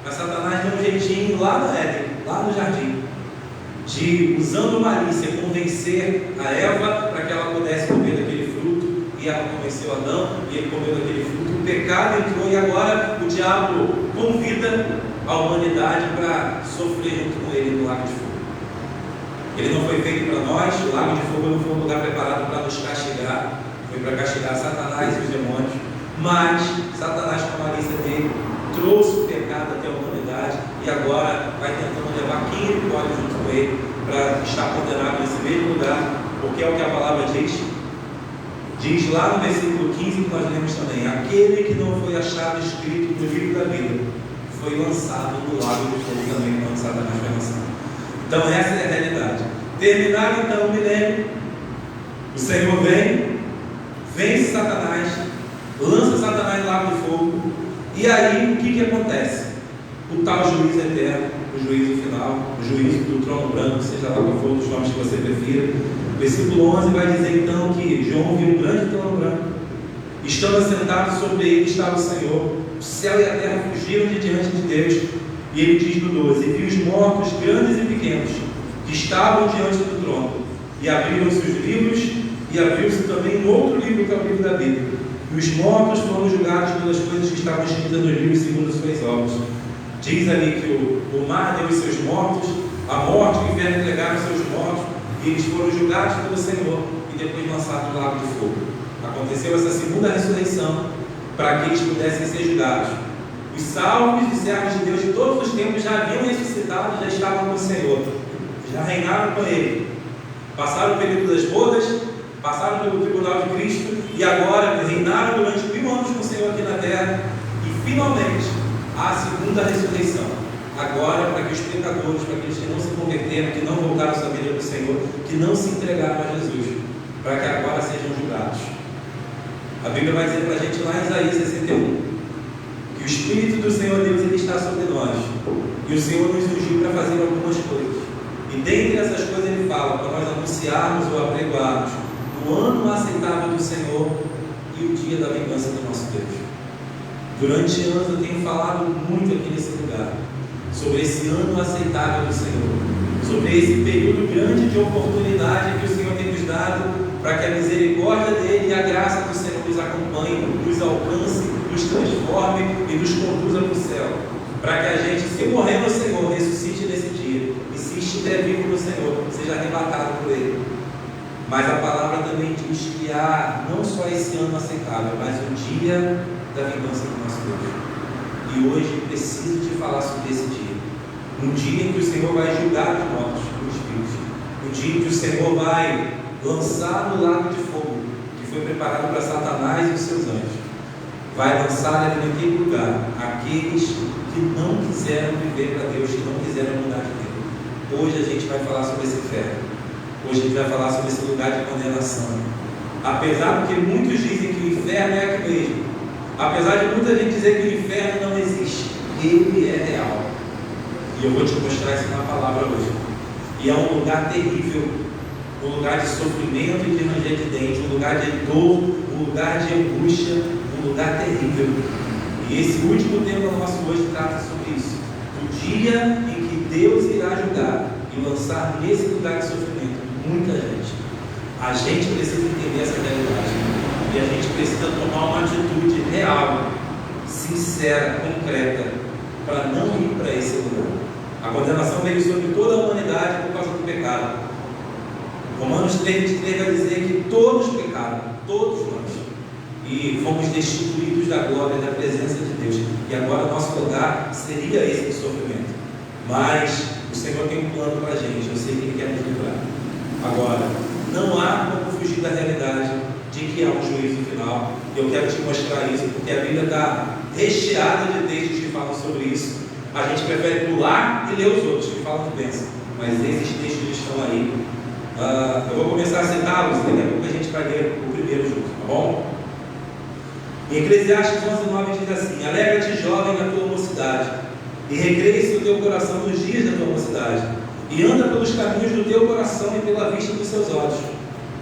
Mas Satanás deu um jeitinho lá no Éden, lá no jardim, de, usando malícia, convencer a Eva para que ela pudesse comer daquele fruto, e ela convenceu Adão, e ele comeu daquele fruto. O pecado entrou, e agora o diabo convida a humanidade para sofrer junto com ele no lago de fogo. Ele não foi feito para nós, o lago de fogo não foi um lugar preparado para nos castigar, foi para castigar Satanás e os demônios, mas Satanás, com a malícia dele, trouxe o pecado até a humanidade e agora vai tentando levar quem ele pode junto com ele para estar condenado nesse mesmo lugar, porque é o que a palavra diz. Diz lá no versículo 15 que nós lemos também: aquele que não foi achado escrito no livro da vida foi lançado no lago de fogo também, quando Satanás foi lançado. Então essa é a realidade. Terminado então o milênio, o Senhor vence Satanás, lança Satanás no lago de fogo, e aí o que acontece? O tal juízo eterno, o juízo final, o juízo do trono branco, seja lá qual for dos nomes que você prefira. O versículo 11 vai dizer então que João viu um grande trono branco, estando assentado sobre ele estava o Senhor, o céu e a terra fugiram de diante de Deus. E ele diz no 12: e vi os mortos, grandes e pequenos, que estavam diante do trono, e abriram-se os livros, e abriu-se também um outro livro, que é o livro da vida. E os mortos foram julgados pelas coisas que estavam escritas nos livros segundo as suas obras. Diz ali que o mar deu os seus mortos, a morte e o inferno entregaram os seus mortos, e eles foram julgados pelo Senhor e depois lançados no lago de fogo. Aconteceu essa segunda ressurreição para que eles pudessem ser julgados. Os salvos e servos de Deus de todos os tempos já haviam ressuscitado, já estavam com o Senhor, já reinaram com Ele, passaram o período das bodas, passaram pelo tribunal de Cristo e agora reinaram durante 1000 anos com o Senhor aqui na terra. E finalmente há a segunda ressurreição, agora para que os pecadores, para aqueles que não se converteram, que não voltaram à sua vida do Senhor, que não se entregaram a Jesus, para que agora sejam julgados. A Bíblia vai dizer para a gente lá em Isaías 61 que o Espírito do Senhor Deus ele está sobre nós, e o Senhor nos ungiu para fazer algumas coisas, e dentre essas coisas ele fala para nós anunciarmos ou apregoarmos o ano aceitável do Senhor e o dia da vingança do nosso Deus. Durante anos eu tenho falado muito aqui nesse lugar sobre esse ano aceitável do Senhor, sobre esse período grande de oportunidade que o Senhor tem nos dado para que a misericórdia dele e a graça do Senhor nos acompanhe, nos alcance, nos transforme e nos conduza para o céu, para que a gente, se morrer no Senhor, ressuscite nesse dia, e se estiver vivo no Senhor, seja arrebatado por Ele. Mas a palavra também diz que há não só esse ano aceitável, mas o dia da vingança do nosso Deus. E hoje preciso te falar sobre esse dia, um dia em que o Senhor vai julgar os mortos, os vivos, um dia em que o Senhor vai lançar no lago de fogo, que foi preparado para Satanás e os seus anjos. Vai lançar ali naquele lugar aqueles que não quiseram viver para Deus, que não quiseram mudar de vida. Hoje a gente vai falar sobre esse inferno. Hoje a gente vai falar sobre esse lugar de condenação. Apesar de que muitos dizem que o inferno é aqui mesmo, apesar de muita gente dizer que o inferno não existe, ele é real. E eu vou te mostrar isso na palavra hoje. E é um lugar terrível, um lugar de sofrimento e de ranger de dente, um lugar de dor, um lugar de angústia, um lugar terrível. E esse último tema nosso hoje trata sobre isso. O dia em que Deus irá julgar e lançar nesse lugar de sofrimento Muita gente. A gente precisa entender essa realidade. E a gente precisa tomar uma atitude real, sincera, concreta, para não ir para esse lugar. A condenação veio sobre toda a humanidade por causa do pecado. Romanos 3:23 vai dizer que todos pecaram, todos nós, e fomos destituídos da glória, da presença de Deus. E agora nosso lugar seria esse de sofrimento. Mas o Senhor tem um plano para a gente. Eu sei que Ele quer nos livrar. Agora, não há como fugir da realidade de que há um juízo final. Eu quero te mostrar isso, porque a Bíblia está recheada de textos que falam sobre isso. A gente prefere pular e ler os outros que falam de bênção, mas esses textos estão aí. Eu vou começar a citá-los, daqui a pouco a gente vai ler o primeiro junto, tá bom? Em Eclesiastes 11:9 diz assim: alegra-te, jovem, na tua mocidade, e recreia-se o teu coração nos dias da tua mocidade, e anda pelos caminhos do teu coração e pela vista dos seus olhos.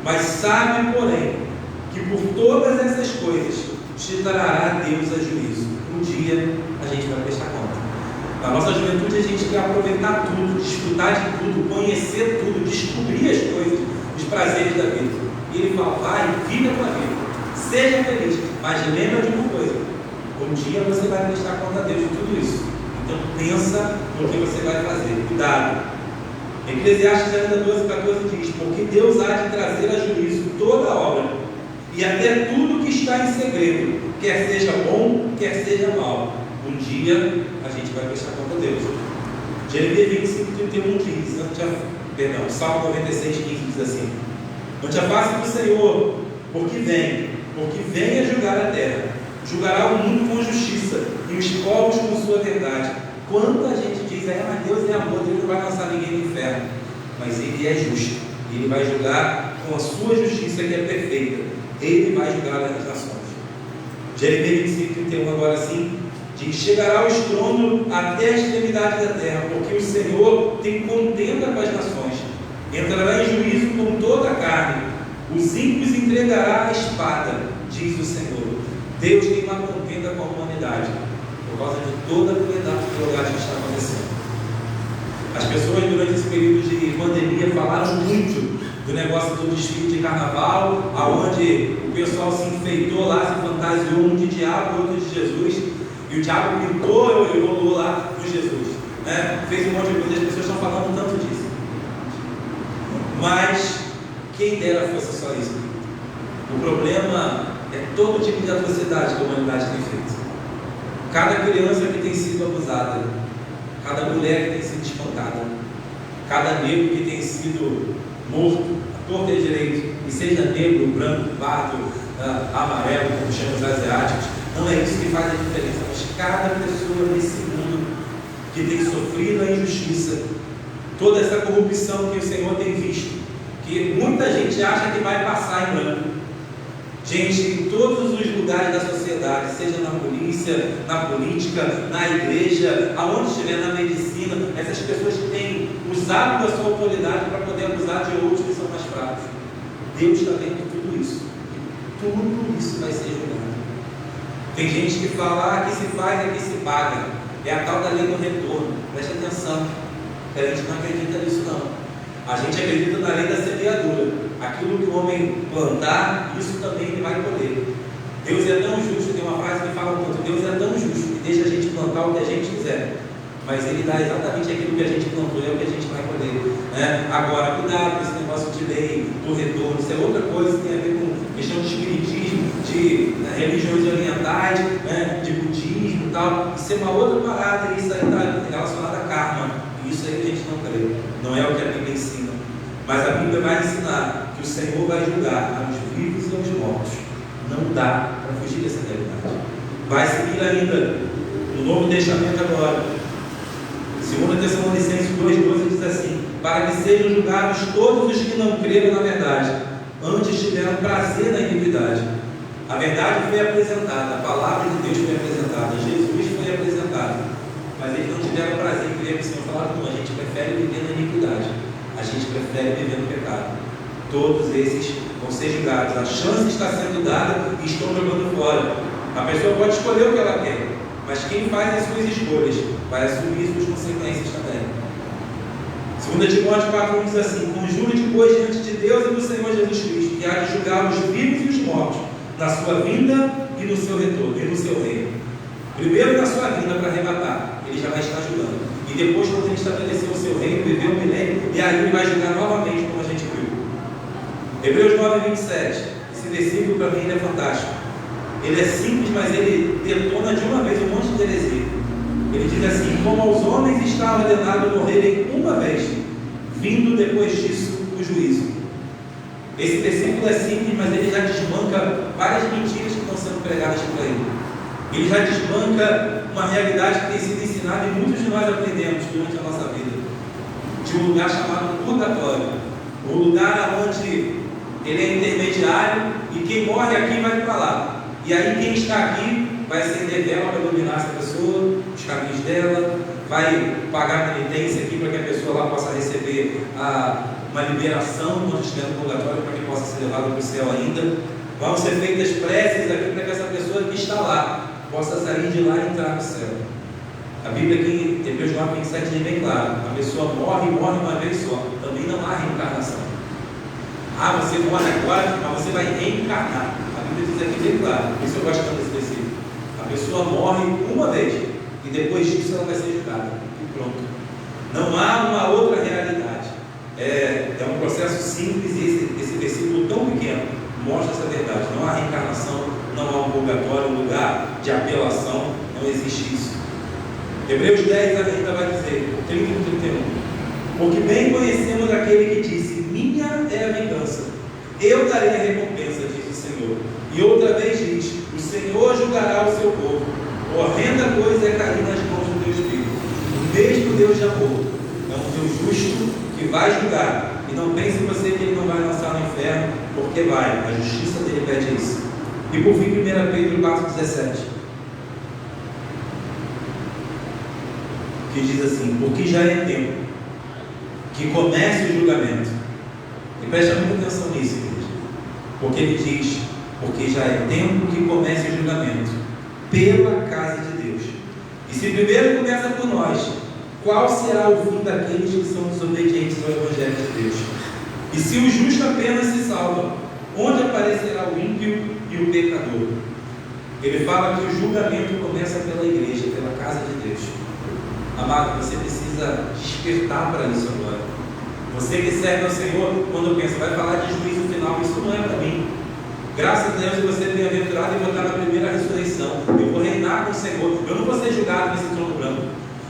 Mas sabe, porém, que por todas essas coisas te trará Deus a juízo. Um dia a gente vai prestar conta. Na nossa juventude a gente quer aproveitar tudo, desfrutar de tudo, conhecer tudo, descobrir as coisas, os prazeres da vida. E Ele fala: vai, viva a tua vida, seja feliz, mas lembra de uma coisa: um dia você vai prestar conta a Deus de tudo isso. Então pensa no que você vai fazer, cuidado. Eclesiastes 12:14 diz: porque Deus há de trazer a juízo toda a obra, e até tudo que está em segredo, quer seja bom, quer seja mal. Um dia a gente vai prestar conta a Deus. Jeremias 25:31 diz, Salmo 96:15 diz assim: ante a face do Senhor, porque vem a julgar a terra, julgará o mundo com justiça e os povos com sua verdade. Quanta gente diz: mas Deus é amor, Deus não vai lançar ninguém no inferno. Mas Ele é justo, e Ele vai julgar com a sua justiça que é perfeita. Ele vai julgar as nações. Jeremias 25:31 agora sim diz: chegará o estrondo até a extremidade da terra, porque o Senhor tem contenda com as nações, entrará em juízo com toda a carne, os ímpios entregará a espada, diz o Senhor. Deus tem uma contenda com a humanidade, por causa de toda a crueldade que está acontecendo. As pessoas durante esse período de pandemia falaram muito do negócio do desfile de carnaval, aonde o pessoal se enfeitou lá, se fantasiou, um de diabo, outro de Jesus, e o diabo pintou e rolou lá no Jesus, né? Fez um monte de coisa, as pessoas estão falando tanto disso. Mas quem dera fosse só isso. O problema é todo tipo de atrocidade que a humanidade tem feito. Cada criança que tem sido abusada, cada mulher que tem sido espancada, cada negro que tem sido morto, à torta e direito, e seja negro, branco, pardo, amarelo, como chamam os asiáticos, não é isso que faz a diferença, mas cada pessoa nesse mundo que tem sofrido a injustiça, toda essa corrupção que o Senhor tem visto, que muita gente acha que vai passar em branco. Gente, em todos os lugares da sociedade, seja na polícia, na política, na igreja, aonde estiver, na medicina, essas pessoas que têm usado da sua autoridade para poder abusar de outros que são mais fracos. Deus está vendo tudo isso. Tudo isso vai ser julgado. Tem gente que fala: aqui se faz, aqui se paga. É a tal da lei do retorno. Preste atenção. A gente não acredita nisso não. A gente acredita na lei da semeadura. Aquilo que o homem plantar, isso também ele vai colher. Deus é tão justo, tem uma frase que fala muito: Deus é tão justo que deixa a gente plantar o que a gente quiser, mas Ele dá exatamente aquilo que a gente plantou, é o que a gente vai colher, né? Agora, cuidado com esse negócio de lei do retorno. Isso é outra coisa que tem a ver com questão de espiritismo, de religiões orientais, né? De budismo e tal. Isso é uma outra parada, isso aí está relacionado a karma. Isso aí a gente não crê, não é o que a Bíblia ensina. Mas a Bíblia vai ensinar que o Senhor vai julgar aos vivos e aos mortos. Não dá para fugir dessa realidade. Vai seguir ainda no Novo Testamento agora. 2 Tessalonicenses 2:12 diz assim: para que sejam julgados todos os que não creram na verdade, antes tiveram prazer na iniquidade. A verdade foi apresentada, a palavra de Deus foi apresentada, Jesus foi apresentado, mas eles não tiveram prazer em crer no Senhor. Falaram: não, a gente prefere viver na iniquidade, a gente prefere viver no pecado. Todos esses vão ser julgados. A chance está sendo dada e estão jogando fora. A pessoa pode escolher o que ela quer, mas quem faz as suas escolhas vai assumir suas consequências também. 2 Timóteo 4,1 diz assim: conjuro-te, pois, diante de Deus e do Senhor Jesus Cristo, que há de julgar os vivos e os mortos, na sua vinda e no seu retorno, e no seu reino. Primeiro na sua vinda para arrebatar, ele já vai estar julgando. E depois, quando ele estabelecer o seu reino, viver o milênio, e aí ele vai julgar novamente, como a gente viu. Hebreus 9,27. Esse versículo para mim ele é fantástico. Ele é simples, mas ele detona de uma vez um monte de heresia. Ele diz assim: como aos homens está ordenado morrerem uma vez, vindo depois disso o juízo. Esse versículo é simples, mas ele já desbanca várias mentiras que estão sendo pregadas por aí. Ele já desbanca uma realidade que tem sido ensinada e muitos de nós aprendemos durante a nossa vida, de um lugar chamado purgatório, um lugar onde ele é intermediário e quem morre aqui vai para lá. E aí quem está aqui vai acender vela para iluminar essa pessoa, os caminhos dela, vai pagar penitência aqui para que a pessoa lá possa receber uma liberação quando estiver no purgatório, para que possa ser levada para o céu ainda. Vão ser feitas preces aqui para que essa pessoa que está lá possa sair de lá e entrar no céu. A Bíblia aqui em Hebreus 9,27 diz bem claro: a pessoa morre uma vez só, também não há reencarnação. Você morre agora, mas você vai reencarnar. A Bíblia diz aqui bem claro, por isso eu gosto tanto desse versículo. A pessoa morre uma vez e depois disso ela vai ser julgada e pronto. Não há uma outra realidade. É um processo simples e esse versículo tão pequeno mostra essa verdade. Não há reencarnação, não há um purgatório, um lugar de apelação, não existe isso. Hebreus 10 ainda vai dizer, 30 e 31: porque bem conhecemos aquele que disse: minha é a vingança, eu darei a recompensa, diz o Senhor. E outra vez diz: o Senhor julgará o seu povo. Horrenda coisa é cair nas mãos do Deus vivo. O mesmo Deus de amor é um Deus justo que vai julgar. E não pense você que ele não vai lançar no inferno, porque vai. A justiça dele pede isso. E por fim, 1 Pedro 4,17, que diz assim: porque já é tempo que comece o julgamento. E preste muita atenção nisso, igreja. Porque ele diz: porque já é tempo que comece o julgamento pela casa de Deus. E se primeiro começa por nós, qual será o fim daqueles que são desobedientes ao Evangelho de Deus? E se o justo apenas se salva, onde aparecerá o ímpio e o pecador? Ele fala que o julgamento começa pela igreja, pela casa de Deus. Amado, você precisa despertar para isso agora. Você que serve ao Senhor, quando pensa, vai falar de juízo final, isso não é para mim. Graças a Deus você é bem-aventurado e vou estar na primeira ressurreição. Eu vou reinar com o Senhor. Eu não vou ser julgado nesse trono branco.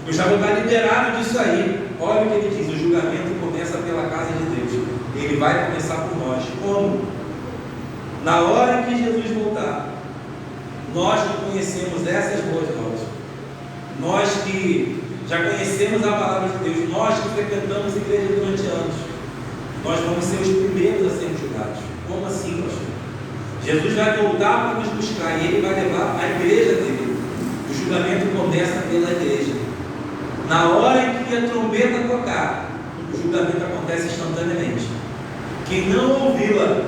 Eu já vou estar liberado disso aí. Olha o que ele diz: o julgamento começa pela casa de Deus. Ele vai começar por nós. Como? Na hora que Jesus voltar, nós que conhecemos essas boas novas, nós que já conhecemos a palavra de Deus, nós que frequentamos a igreja durante anos, nós vamos ser os primeiros a sermos julgados. Como assim, pastor? Jesus vai voltar para nos buscar e ele vai levar a igreja dele. O julgamento começa pela igreja. Na hora em que a trombeta tocar, o julgamento acontece instantaneamente. Quem não ouvi-la,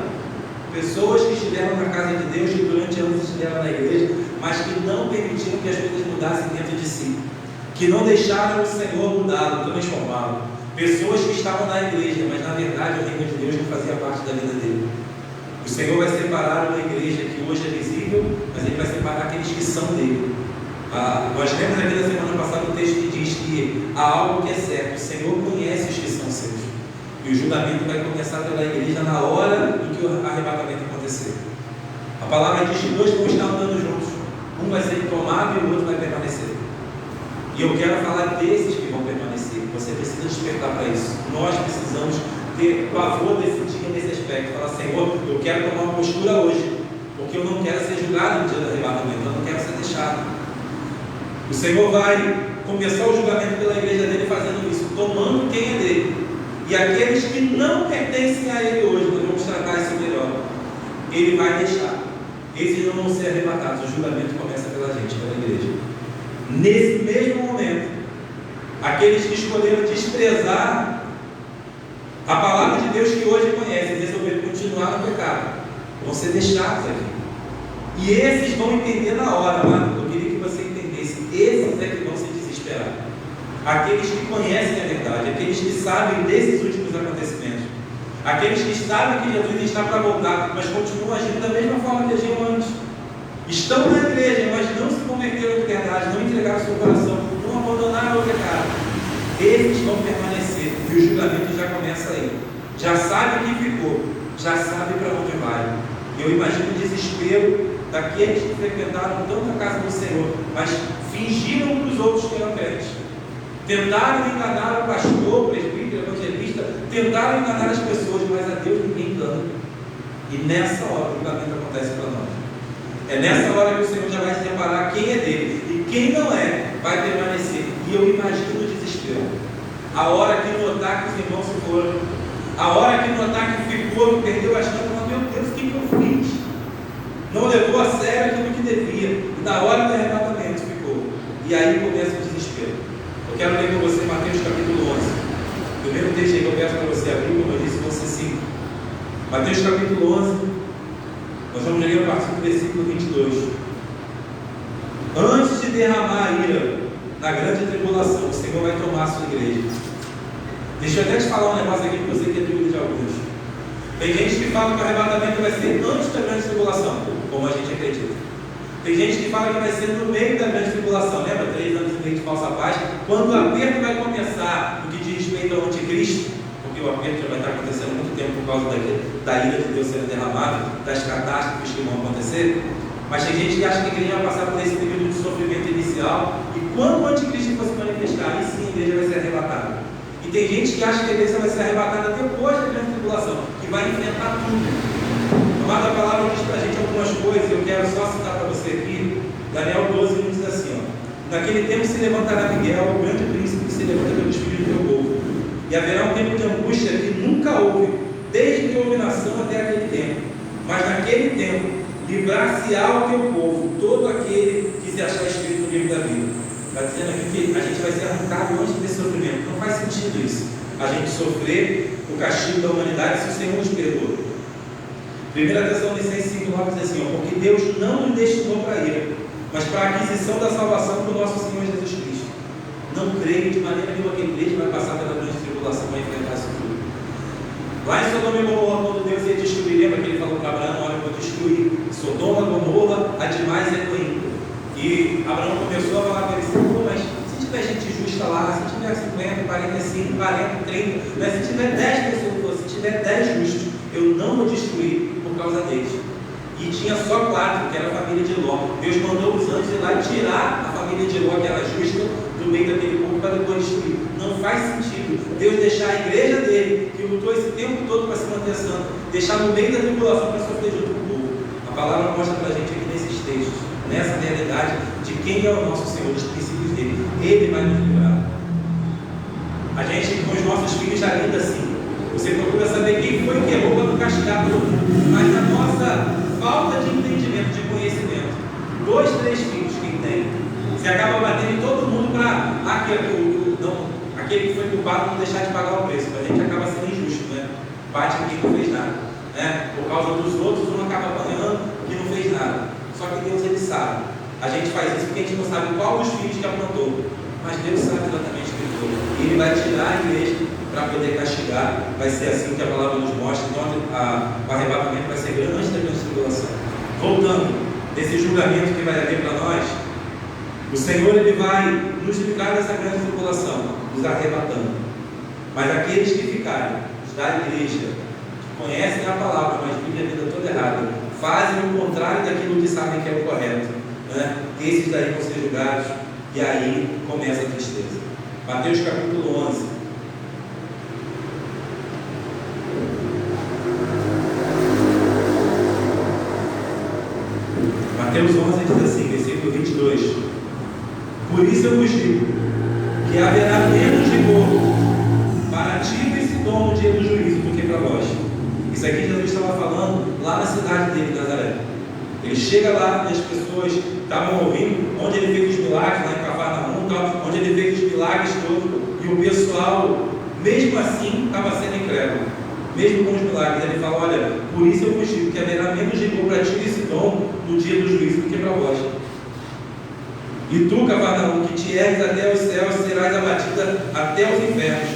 pessoas que estiveram na casa de Deus, que durante anos estiveram na igreja, mas que não permitiram que as coisas mudassem dentro de si, que não deixaram o Senhor mudá-lo, transformá-lo. Pessoas que estavam na igreja, mas na verdade o reino de Deus não fazia parte da vida dele. O Senhor vai separar uma igreja que hoje é visível, mas ele vai separar aqueles que são dele. Nós lemos aqui na semana passada um texto que diz que há algo que é certo: o Senhor conhece os que são seus. E o julgamento vai começar pela igreja na hora em que o arrebatamento acontecer. A palavra diz que dois vão estar andando juntos. Um vai ser tomado e o outro vai permanecer. E eu quero falar desses que vão permanecer. Você precisa despertar para isso. Nós precisamos ter pavor desse dia, nesse aspecto. Falar: Senhor, eu quero tomar uma postura hoje, porque eu não quero ser julgado no dia do arrebatamento, eu não quero ser deixado. O Senhor vai começar o julgamento pela igreja dele fazendo isso, tomando quem é dele. E aqueles que não pertencem a ele hoje, nós vamos tratar isso melhor, ele vai deixar. Esses não vão ser arrebatados. O julgamento começa pela gente, pela igreja. Nesse mesmo momento, aqueles que escolheram desprezar a palavra de Deus que hoje conhecem e resolveram continuar no pecado, vão ser deixados aqui. E esses vão entender na hora, mano. Eu queria que você entendesse: esses é que vão se desesperar. aqueles que conhecem a verdade, aqueles que sabem desses últimos acontecimentos, aqueles que sabem que Jesus está para voltar, mas continuam agindo da mesma forma que agiam antes. Estão na igreja, mas não se converteram de verdade, não entregaram seu coração, não abandonaram o pecado. Esses vão permanecer, e o julgamento já começa aí. Já sabe quem ficou, já sabe para onde vai. Eu imagino o desespero daqueles que frequentaram tanto a casa do Senhor, mas fingiram para os outros que eram crentes. Tentaram enganar o pastor, o presbítero, o evangelista, tentaram enganar as pessoas, mas a Deus ninguém engana. E nessa hora o julgamento acontece para nós. É nessa hora que o Senhor já vai se reparar quem é dele e quem não é, vai permanecer. E eu imagino o desespero. A hora que notar que os irmãos se foram, a hora que notar que ficou, que perdeu a chance, meu Deus, o que eu fiz? Não levou a sério aquilo que devia. E na hora do arrebatamento ficou. E aí começa o desespero. Eu quero ler com você Mateus capítulo 11. O primeiro texto aí que eu peço para você abrir, como eu disse, vão ser 5. Mateus capítulo 11. Nós vamos ler a partir do versículo 22. Antes de derramar a ira na grande tribulação, o Senhor vai tomar a sua igreja. Deixa eu até te falar um negócio aqui que você que é dúvida de alguns. Tem gente que fala que o arrebatamento vai ser antes da grande tribulação, como a gente acredita. Tem gente que fala que vai ser no meio da grande tribulação. Lembra? 3 anos e meio de falsa paz. Quando o aperto vai começar, no que diz respeito ao anticristo, porque o aperto já vai estar acontecendo há muito tempo por causa da ira de Deus sendo derramada, das catástrofes que vão acontecer. Mas tem gente que acha que a igreja vai passar por esse período de sofrimento inicial, e quando o anticristo for se manifestar, aí sim a igreja vai ser arrebatada. E tem gente que acha que a igreja vai ser arrebatada depois da grande tribulação, que vai enfrentar tudo. A palavra diz para a gente algumas coisas, eu quero só citar para você aqui. Daniel 12 diz assim: naquele tempo se levantará Miguel, o grande príncipe que se levanta pelos filhos do teu povo, e haverá um tempo de angústia que nunca houve, desde que houve nação até aquele tempo. Mas naquele tempo livrar-se-á o teu povo, todo aquele que se achar escrito no livro da vida. Está dizendo aqui que a gente vai ser arrancado antes desse sofrimento. Não faz sentido isso, a gente sofrer o castigo da humanidade se o Senhor nos perdoa. 1 Tessalonicenses 5,9 diz assim: porque Deus não nos destinou para a ira, mas para a aquisição da salvação por nosso Senhor Jesus Cristo. Não creio de maneira nenhuma que a igreja vai passar pela grande tribulação para enfrentar isso tudo. Lá em Sodoma e Gomorra, quando Deus ia destruir, lembra que ele falou para Abraão: olha, eu vou destruir Sodoma, Gomorra, a demais é ruim. E Abraão começou a falar para ele assim: pô, mas se tiver gente justa lá, se tiver 50, 45, 40, 30, mas se tiver 10 pessoas, se tiver 10 justos, eu não vou destruir por causa deles. E tinha só 4, que era a família de Ló. Deus mandou os anjos ir lá e tirar a família de Ló, que era justa, do meio daquele povo para depois destruir. Não faz sentido Deus deixar a igreja dele, que lutou esse tempo todo para se manter santo, deixar no meio da tribulação para sofrer junto com o povo. A palavra mostra para a gente aqui nesses textos, nessa realidade de quem é o nosso Senhor, dos princípios dele. Ele vai nos livrar. A gente, com os nossos filhos, já lida assim. Você procura saber quem foi que errou para não castigar todo mundo. Mas a nossa falta de entendimento, de conhecimento, 2, 3 filhos quem tem, você acaba batendo em todo mundo para aquele que foi culpado não deixar de pagar o preço. A gente acaba sendo injusto, né? Bate em quem não fez nada, né? Por causa dos outros, um acaba apanhando que não fez nada. Só que Deus, ele sabe. A gente faz isso porque a gente não sabe qual dos filhos que aprontou, mas Deus sabe exatamente o que foi. E ele vai tirar a igreja para poder castigar. Vai ser assim que a palavra nos mostra. Então o arrebatamento vai ser grande antes da grande tribulação. Voltando, desse julgamento que vai haver para nós, o Senhor, ele vai nos livrar dessa grande tribulação, nos arrebatando. Mas aqueles que ficarem da igreja, que conhecem a palavra, mas vivem a vida toda errada, fazem o contrário daquilo que sabem que é o correto, né? Esses daí vão ser julgados, e aí começa a tristeza. Mateus capítulo 11. Mateus 11 diz assim, versículo 22: por isso eu vos digo que haverá menos rigor para Tiro e Sidom no dia do juízo do que para vós. Isso aqui Jesus estava falando lá na cidade dele, Nazaré. Ele chega lá e as pessoas estavam ouvindo onde ele fez os milagres, lá em Cafarnaum, onde ele fez os milagres todos, e o pessoal, mesmo assim, estava sendo incrédulo, mesmo com os milagres. Ele fala: olha, por isso eu vos digo que haverá menos rigor para Tiro e Sidom no dia do juízo do que para vós. E tu, Cafarnaum, que te ergues até os céus, serás abatida até os infernos.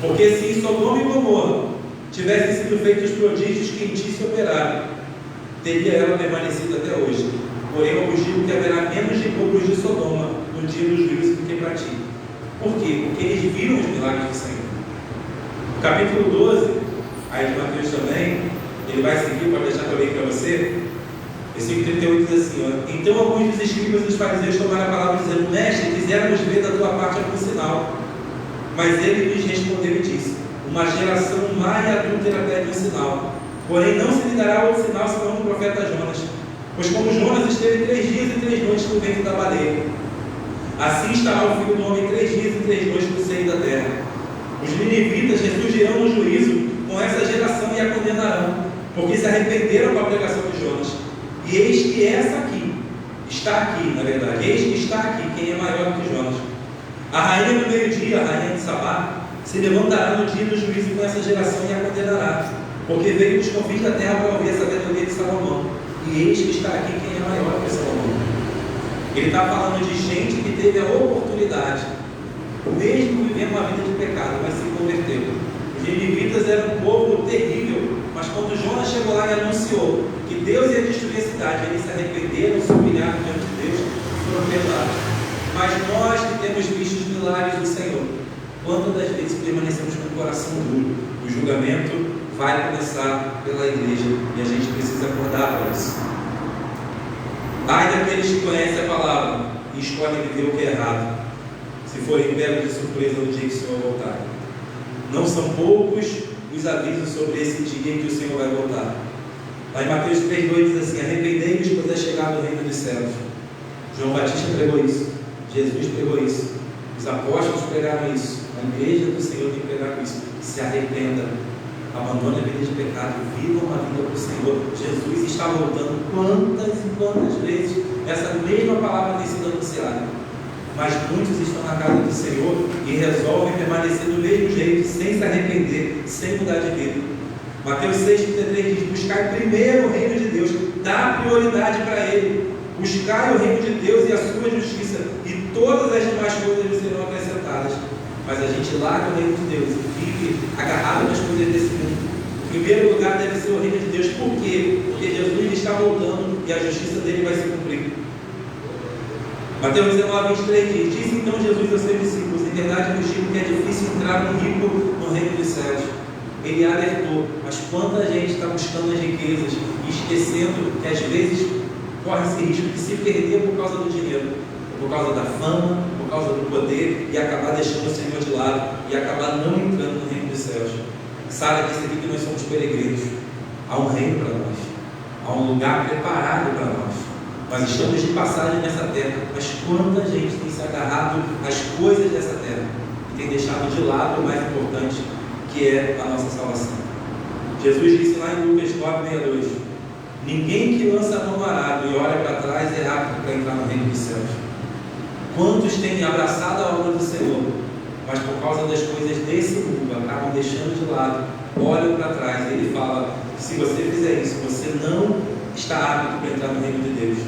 Porque se em Sodoma e Gomorra tivessem sido feitos os prodígios que em ti se operaram, teria ela permanecido até hoje. Porém, eu vos digo que haverá menos de poucos de Sodoma no dia dos juízos do que para ti. Por quê? Porque eles viram os milagres do Senhor. No capítulo 12, aí de Mateus também, ele vai seguir, pode deixar também para você. Versículo 38 diz assim, ó: Então alguns dos escribas e dos fariseus tomaram a palavra dizendo: Mestre, quiséramos ver da tua parte algum sinal. Mas ele lhes respondeu e disse: Uma geração má e adúltera pede um sinal. Porém não se lhe dará outro sinal senão o profeta Jonas. Pois como Jonas esteve 3 dias e 3 noites no ventre da baleia, assim estará o Filho do Homem 3 dias e 3 noites no seio da terra. Os ninivitas ressurgirão no juízo com essa geração e a condenarão, porque se arrependeram com a pregação de Jonas. E eis que essa aqui, está aqui, na verdade, eis que está aqui quem é maior do que Jonas. A rainha do meio-dia, a rainha de Sabá, se levantará no dia do juízo com essa geração e a condenará, porque veio dos confins da terra para ouvir a sabedoria de Salomão. E eis que está aqui quem é maior do que Salomão. Ele está falando de gente que teve a oportunidade, mesmo vivendo uma vida de pecado, mas se converteu. Os ninivitas eram um povo terrível, mas quando Jonas chegou lá e anunciou que Deus ia destruir a cidade, eles se arrependeram, se humilharam diante de Deus e foram perdoados. Mas nós que temos visto os milagres do Senhor, quantas das vezes permanecemos com o coração duro? O julgamento vai começar pela igreja e a gente precisa acordar para isso. Ai daqueles que conhecem a palavra e escolhem viver o que é errado, se forem pegos de surpresa no dia que o Senhor voltar. Não são poucos os avisos sobre esse dia em que o Senhor vai voltar. Lá em Mateus 3,2 diz assim: Arrependei-vos, pois é chegado o reino dos céus. João Batista pregou isso, Jesus pregou isso, os apóstolos pregaram isso, a igreja do Senhor tem pregado isso. Se arrependa, abandone a vida de pecado, viva uma vida para o Senhor. Jesus está voltando. Quantas e quantas vezes essa mesma palavra tem sido anunciada, mas muitos estão na casa do Senhor e resolvem permanecer do mesmo jeito, sem se arrepender, sem mudar de vida. Mateus 6,33 diz: Buscai primeiro o reino de Deus, dá prioridade para Ele. Buscai o reino de Deus e a sua justiça, e todas as demais coisas lhe serão acrescentadas. Mas a gente larga o reino de Deus e vive agarrado nas coisas desse mundo. Em primeiro lugar deve ser o reino de Deus. Por quê? Porque Jesus está voltando e a justiça dele vai se cumprir. Mateus 19,23 diz: Disse então Jesus aos seus discípulos: Em verdade vos digo que é difícil entrar um rico no reino dos céus. Ele alertou, mas quanta gente está buscando as riquezas e esquecendo que às vezes corre esse risco de se perder por causa do dinheiro, por causa da fama, por causa do poder, e acabar deixando o Senhor de lado e acabar não entrando no reino dos céus. Sara disse aqui que nós somos peregrinos. Há um reino para nós, há um lugar preparado para nós. Nós estamos de passagem nessa terra, mas quanta gente tem se agarrado às coisas dessa terra e tem deixado de lado o mais importante, que é a nossa salvação. Jesus disse lá em Lucas 9,62: Ninguém que lança a mão no arado e olha para trás é apto para entrar no reino dos céus. Quantos têm abraçado a obra do Senhor, mas por causa das coisas desse mundo acabam deixando de lado, olham para trás? Ele fala que se você fizer isso, você não está apto para entrar no reino de Deus.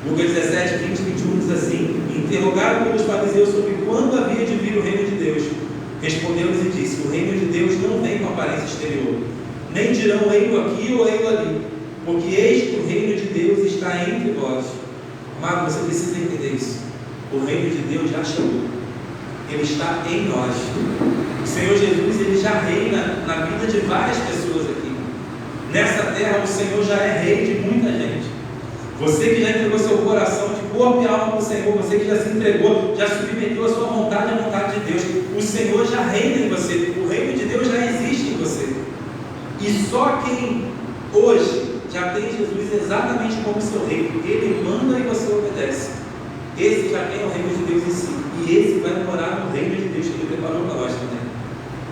Lucas 17, 20 e 21 diz assim: Interrogaram pelos fariseus sobre quando havia de vir o reino de Deus. Respondeu-lhes e disse: O reino de Deus não vem com aparência exterior, nem dirão ei-lo aqui ou ei-lo ali, porque eis que o reino de Deus está entre vós. Amado, você precisa entender isso. O reino de Deus já chegou, ele está em nós. O Senhor Jesus, ele já reina na vida de várias pessoas aqui. Nessa terra o Senhor já é rei de muita gente. Você que já entregou seu coração de corpo e alma para o Senhor, você que já se entregou, já submeteu a sua vontade à vontade de Deus, o Senhor já reina em você, o reino de Deus já existe em você. E só quem hoje já tem Jesus exatamente como seu rei, ele manda e você obedece, esse já tem o reino de Deus em si, e esse vai morar no reino de Deus que ele preparou para nós também.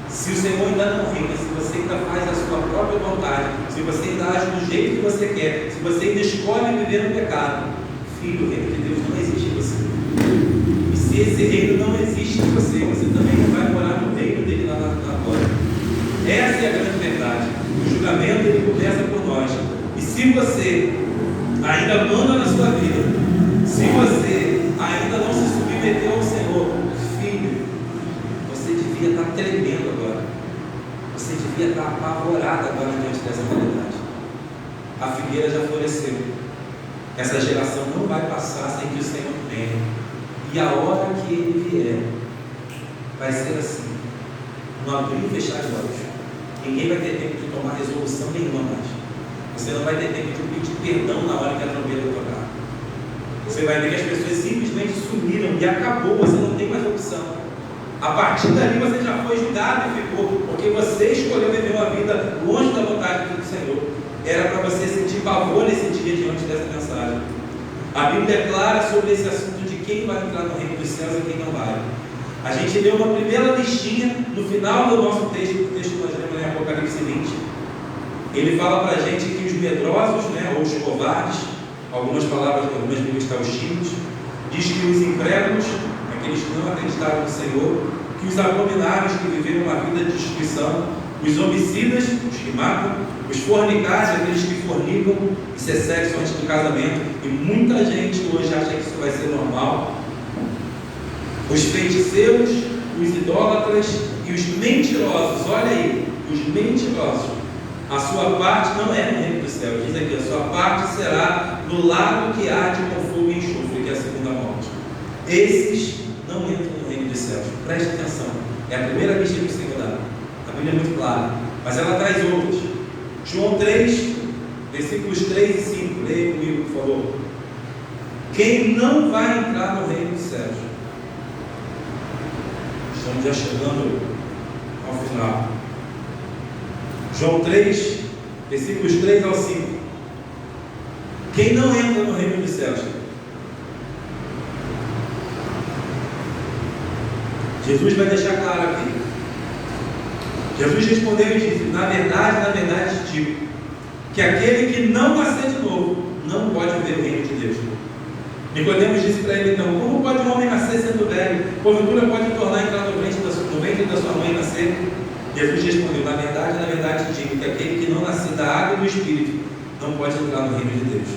Se o Senhor ainda não reina, se você ainda faz a sua própria vontade, se você ainda age do jeito que você quer, se você ainda escolhe viver no pecado, filho, o reino de Deus não existe em você. E se esse reino não existe em você, você também não vai morar no reino dele lá fora. Essa é a grande verdade. O julgamento ele começa por nós. E se você ainda manda na sua vida, se você ainda não se submeteu ao Senhor, filho, você devia estar tremendo agora. Você devia estar apavorado agora diante dessa realidade. A figueira já floresceu. Essa geração não vai passar sem que o Senhor venha. E a hora que Ele vier, vai ser assim, no abrir e fechar de olhos. Ninguém vai ter tempo de tomar resolução nenhuma mais. Você não vai ter tempo de pedir perdão na hora que a trombeta tocar. Você vai ver que as pessoas simplesmente sumiram e acabou, você não tem mais opção. A partir dali você já foi julgado e ficou, porque você escolheu viver uma vida longe da vontade do Senhor. Era para você sentir pavor nesse dia diante dessa mensagem. A Bíblia é clara sobre esse assunto de quem vai entrar no reino dos céus e quem não vai. A gente leu uma primeira listinha no final do nosso texto, o texto que nós lemos em Apocalipse 20. Ele fala para a gente que os medrosos, ou os covardes, algumas palavras, algumas Bíblias estão os tímidos, diz que os incrédulos, aqueles que não acreditaram no Senhor, que os abomináveis que viveram uma vida de destruição, os homicidas, os que matam, os fornicários, aqueles que fornicam e se sexo antes do casamento, e muita gente hoje acha que isso vai ser normal, os feiticeiros, os idólatras e os mentirosos. Olha aí, os mentirosos, a sua parte não é no reino dos céus. Diz aqui, a sua parte será no lago que arde com fogo e enxofre, que é a segunda morte. Esses não entram no reino dos céus. Preste atenção, é a primeira lista que o Senhor dá. A Bíblia é muito clara, mas ela traz outras. João 3, versículos 3 e 5, leia comigo, por favor. Quem não vai entrar no reino dos céus? Estamos já chegando ao final. João 3, versículos 3 ao 5. Quem não entra no reino dos céus? Jesus vai deixar claro aqui. Jesus respondeu e disse: na verdade te digo, que aquele que não nascer de novo, não pode ver o reino de Deus. Nicodemos disse para ele então: como pode um homem nascer sendo velho? Porventura pode tornar a entrar no ventre da sua mãe e nascer? Jesus respondeu: na verdade te digo, que aquele que não nascer da água e do Espírito, não pode entrar no reino de Deus.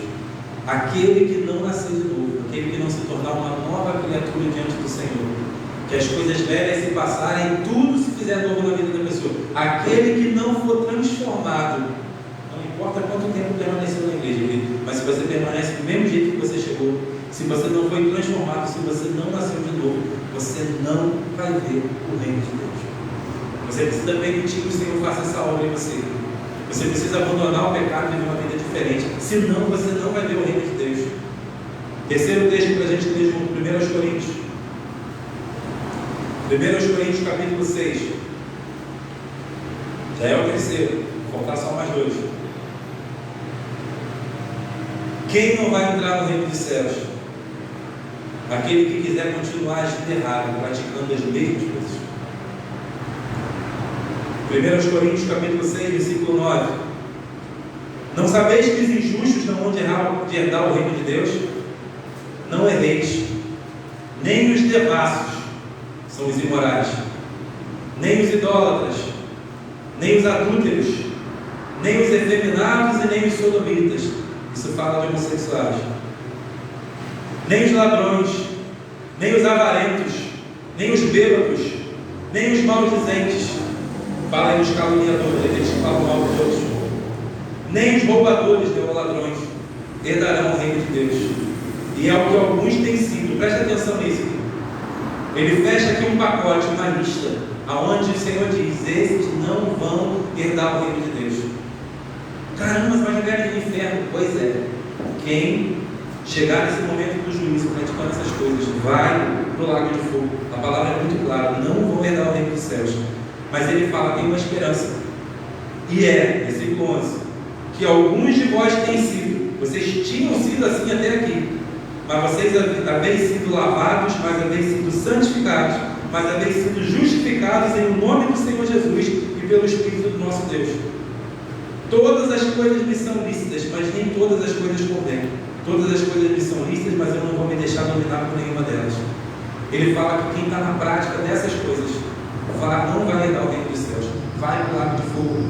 Aquele que não nascer de novo, aquele que não se tornar uma nova criatura diante do Senhor, que as coisas velhas se passarem e tudo se fizer novo na vida da pessoa, aquele que não for transformado, não importa quanto tempo permaneceu na igreja, mas se você permanece do mesmo jeito que você chegou, se você não foi transformado, se você não nasceu de novo, você não vai ver o reino de Deus. Você precisa permitir que o Senhor faça essa obra em você. Você precisa abandonar o pecado e viver uma vida diferente, senão você não vai ver o reino de Deus. Terceiro texto para a gente ler junto, 1 Coríntios. 1 Coríntios capítulo 6. Já é o terceiro, vou faltar só mais dois. Quem não vai entrar no reino dos céus? Aquele que quiser continuar agindo errado, praticando as mesmas coisas. 1 Coríntios capítulo 6, versículo 9. Não sabeis que os injustos não vão de herdar o reino de Deus? Não erreis, nem os devassos, são os imorais, nem os idólatras, nem os adúlteros, nem os efeminados e nem os sodomitas. Isso fala de homossexuais. Nem os ladrões, nem os avarentos, nem os bêbados, nem os maldizentes. Fala aí dos caluniadores, aqueles que falam mal dos outros. Nem os roubadores, ladrões, herdarão o reino de Deus. E é o que alguns têm sido. Preste atenção nisso. Ele fecha aqui um pacote, uma lista, aonde o Senhor diz: esses não vão herdar o reino de Deus. Caramba, mas vai jogar no inferno. Pois é, quem chegar nesse momento do juízo praticando essas coisas vai para o lago de fogo. A palavra é muito clara: não vão herdar o reino dos céus. Mas ele fala: tem uma esperança, e versículo 11, que alguns de vós têm sido, vocês tinham sido assim até aqui, mas vocês haveis sido lavados, mas haveis sido santificados, mas haveis sido justificados em nome do Senhor Jesus e pelo Espírito do nosso Deus. Todas as coisas me são lícitas, mas nem todas as coisas convêm. Todas as coisas me são lícitas, mas eu não vou me deixar dominar por nenhuma delas. Ele fala que quem está na prática dessas coisas, não vai herdar o reino dos céus, vai para o lago de fogo.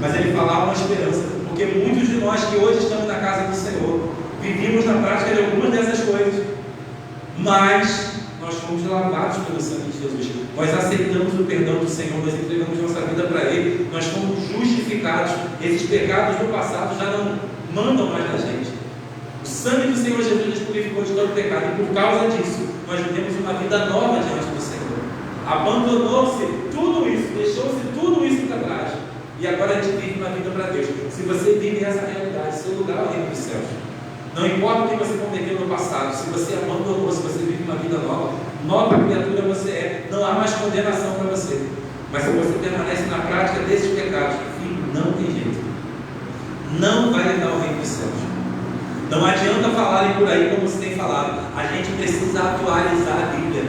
Mas ele fala: há uma esperança, porque muitos de nós que hoje estamos na casa do Senhor, vivíamos na prática de algumas dessas coisas. mas nós fomos lavados pelo sangue de Jesus. Nós aceitamos o perdão do Senhor, nós entregamos nossa vida para Ele, nós fomos justificados. Esses pecados do passado já não mandam mais na gente. O sangue do Senhor Jesus nos purificou de todo pecado, e por causa disso, nós vivemos uma vida nova diante do Senhor. Abandonou-se tudo isso, deixou-se tudo isso para trás, e agora a gente vive uma vida para Deus. Se você vive essa realidade, seu lugar é o reino dos céus. Não importa o que você cometeu no passado, se você abandonou, se você vive uma vida nova, nova criatura você é, não há mais condenação para você. Mas se você permanece na prática desses pecados, filho, não tem jeito, não vai herdar o reino dos céus. Não adianta falarem por aí como você tem falado, a gente precisa atualizar a Bíblia,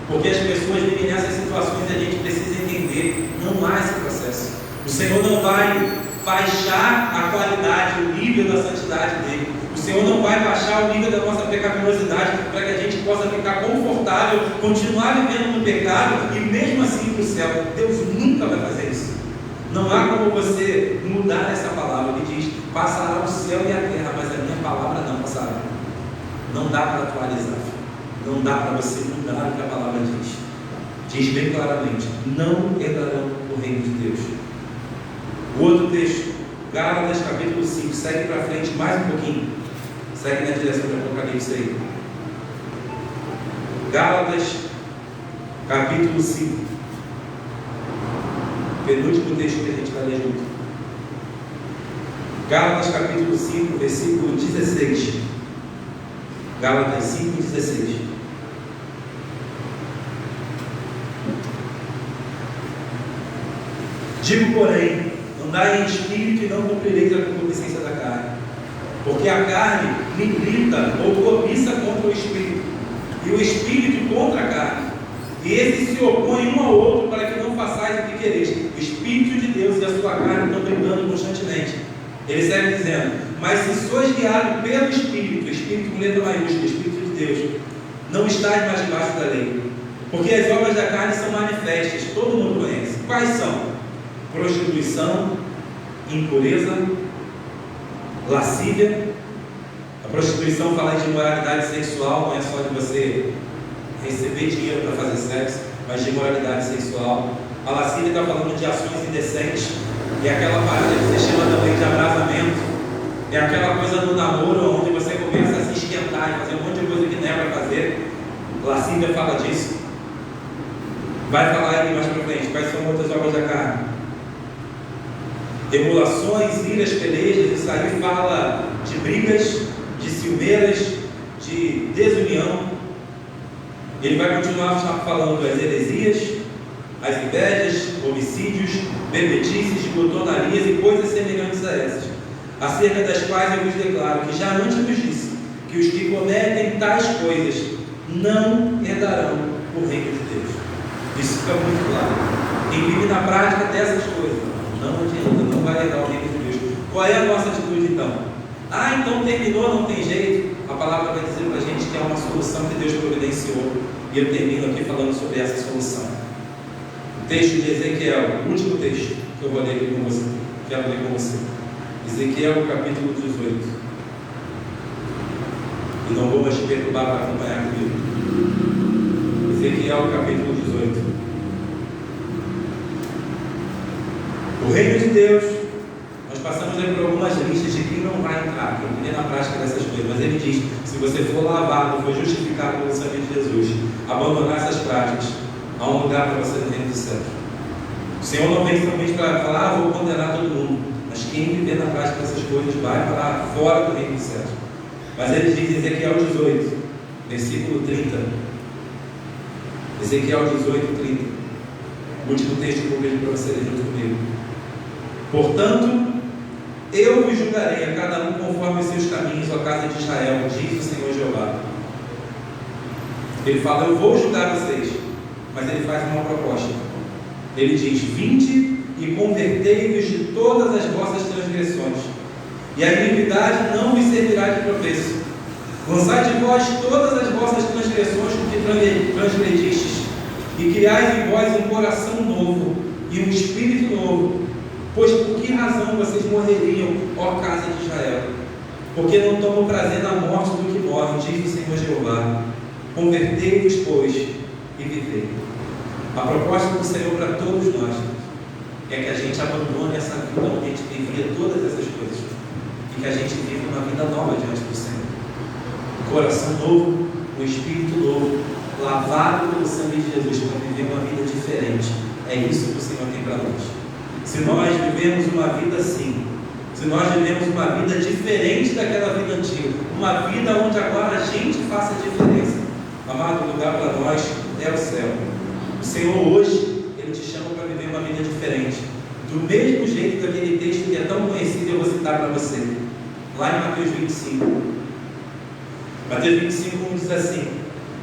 porque as pessoas vivem nessas situações e a gente precisa entender, não há esse processo. O Senhor não vai baixar a qualidade, o nível da santidade dele. O Senhor não vai baixar o nível da nossa pecaminosidade para que a gente possa ficar confortável, continuar vivendo no pecado e mesmo assim ir para o céu. Deus nunca vai fazer isso. Não há como você mudar essa palavra. Ele diz: passará o céu e a terra, mas a minha palavra não passará. Não dá para atualizar. Não dá para você mudar o que a palavra diz. Diz bem claramente: não herdarão o reino de Deus. O outro texto, Gálatas capítulo 5, segue para frente mais um pouquinho. Segue na direção de Apocalipse aí. Gálatas capítulo 5. Penúltimo texto que a gente vai ler junto. Gálatas capítulo 5, versículo 16. Gálatas 5, 16. Digo, porém, andai em espírito e não cumprireis a concupiscência da carne, porque a carne milita ou cobiça contra o espírito, e o espírito contra a carne, e esses se opõem um ao outro para que não façais o que quereis. O espírito de Deus e a sua carne estão brigando constantemente. Ele segue dizendo: mas se sois guiados pelo espírito, espírito com letra maiúscula, espírito de Deus, não estáis mais debaixo da lei, porque as obras da carne são manifestas, todo mundo conhece. Quais são? Prostituição, impureza, lascívia. A prostituição fala de imoralidade sexual, não é só de você receber dinheiro para fazer sexo, mas de imoralidade sexual. A lascívia está falando de ações indecentes, é aquela parada que você chama também de abrasamento, é aquela coisa do namoro onde você começa a se esquentar e fazer um monte de coisa que não é para fazer. Lascívia fala disso. Vai falar aí mais para frente quais são outras obras da carne: emulações, iras, pelejas. Isso aí fala de brigas, de ciumeiras, de desunião. Ele vai continuar falando das heresias, as invejas, homicídios, bebedices, glutonarias e coisas semelhantes a essas, acerca das quais eu vos declaro que já antes vos disse que os que cometem tais coisas não herdarão o reino de Deus. Isso fica muito claro. Quem vive na prática dessas coisas não adianta, não vai herdar o reino de Deus. Qual é a nossa atitude então? Então terminou, não tem jeito. A palavra vai dizer para a gente que é uma solução que Deus providenciou. E eu termino aqui falando sobre essa solução. O texto de Ezequiel, o último texto que eu vou ler aqui com você, quero ler com você. Ezequiel, capítulo 18. E não vou mais te perturbar para acompanhar comigo. Ezequiel, capítulo 18. O reino de Deus, nós passamos aí por algumas listas de quem não vai entrar, quem vive na prática dessas coisas, mas ele diz: se você for lavado, for justificado pelo sangue de Jesus, abandonar essas práticas, há um lugar para você no reino dos céus. O Senhor não vem somente para falar: vou condenar todo mundo, mas quem viver na prática dessas coisas vai para fora do reino dos céus. Mas ele diz em Ezequiel 18, versículo 30. Ezequiel 18, 30. O último texto que eu vejo para você ler junto comigo. Portanto, eu vos julgarei a cada um conforme os seus caminhos, ó casa de Israel, diz o Senhor Jeová. Ele fala: eu vou julgar vocês, mas ele faz uma proposta. Ele diz: vinde e convertei-vos de todas as vossas transgressões, e a iniquidade não vos servirá de tropeço. Lançai de vós todas as vossas transgressões com que transgredistes, e criai em vós um coração novo e um espírito novo. Pois por que razão vocês morreriam, ó casa de Israel? Porque não tomam prazer na morte do que morre, diz o Senhor Jeová. Convertei-vos, pois, e vivei. A proposta do Senhor para todos nós é que a gente abandone essa vida onde a gente vivia todas essas coisas e que a gente viva uma vida nova diante do Senhor. Um coração novo, um espírito novo, lavado pelo sangue de Jesus para viver uma vida diferente. É isso que o Senhor tem para nós. Se nós vivemos uma vida assim, se nós vivemos uma vida diferente daquela vida antiga, uma vida onde agora a gente faça a diferença, amado, o lugar para nós é o céu. O Senhor hoje, Ele te chama para viver uma vida diferente. Do mesmo jeito daquele texto que é tão conhecido, eu vou citar para você. Lá em Mateus 25. Mateus 25, 1 diz assim: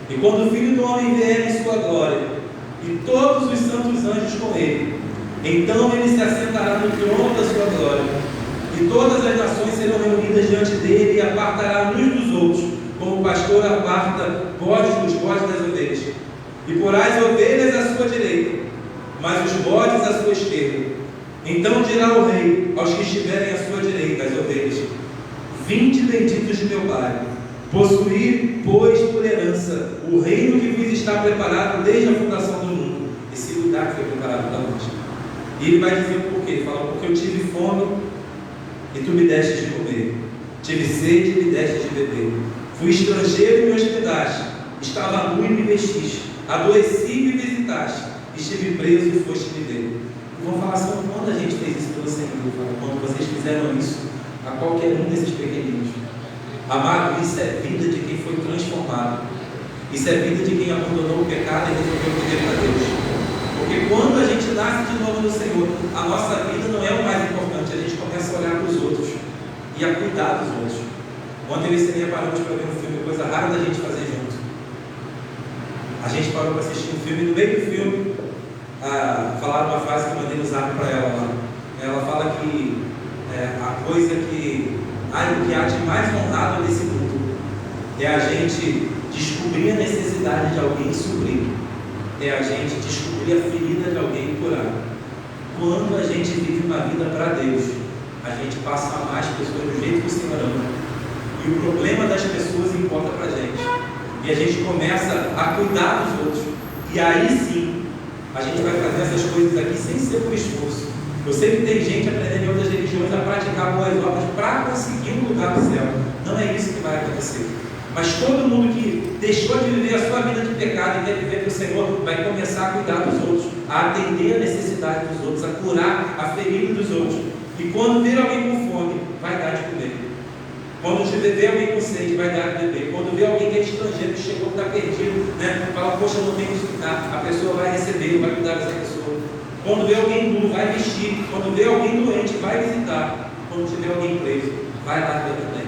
e quando o Filho do Homem vier em sua glória, e todos os santos anjos com ele, então ele se assentará no trono da sua glória, e todas as nações serão reunidas diante dele, e apartará uns dos outros, como o pastor aparta bodes dos bodes das ovelhas. E porá as ovelhas à sua direita, mas os bodes à sua esquerda. Então dirá o rei aos que estiverem à sua direita, as ovelhas: vinde benditos de meu Pai, possuir, pois, por herança o reino que vos está preparado desde a fundação do mundo. Esse lugar que foi preparado para nós. E ele vai dizer o porquê. Ele fala: porque eu tive fome e tu me deste de comer, tive sede e me deste de beber, fui estrangeiro e me hospedaste, estava nu e me vestiste, adoeci e me visitaste, estive preso e foste me ver. Vou falar sobre quando a gente fez isso pelo Senhor, quando vocês fizeram isso a qualquer um desses pequeninos. Amado, isso é vida de quem foi transformado. Isso é vida de quem abandonou o pecado e resolveu viver para Deus. Porque quando a gente nasce de novo no Senhor, a nossa vida não é o mais importante. A gente começa a olhar para os outros e a cuidar dos outros. Ontem eu e Seninha paramos para ver um filme, coisa rara da gente fazer junto. A gente parou para assistir um filme, e no meio do filme falaram uma frase que eu mandei no zap para ela lá. Ela fala que a coisa que há de mais honrado nesse mundo é a gente descobrir a necessidade de alguém e suprir. É a gente descobrir a ferida de alguém e curar. Quando a gente vive uma vida para Deus, a gente passa a amar as pessoas do jeito que o Senhor ama. E o problema das pessoas importa para a gente. E a gente começa a cuidar dos outros. E aí sim, a gente vai fazer essas coisas aqui sem ser por esforço. Eu sei que tem gente aprendendo em outras religiões a praticar boas obras para conseguir um lugar no céu. Não é isso que vai acontecer. Mas todo mundo que deixou de viver a sua vida de pecado e quer viver para o Senhor, vai começar a cuidar dos outros, a atender a necessidade dos outros, a curar a ferida dos outros. E quando vir alguém com fome, vai dar de comer. Quando ver alguém com sede, vai dar de beber. Quando ver alguém que é estrangeiro, que chegou, que está perdido, fala: poxa, eu não tenho o que dar. A pessoa vai receber, vai cuidar dessa pessoa. Quando vê alguém nu, vai vestir. Quando vê alguém doente, vai visitar. Quando tiver alguém preso, vai lá ver também.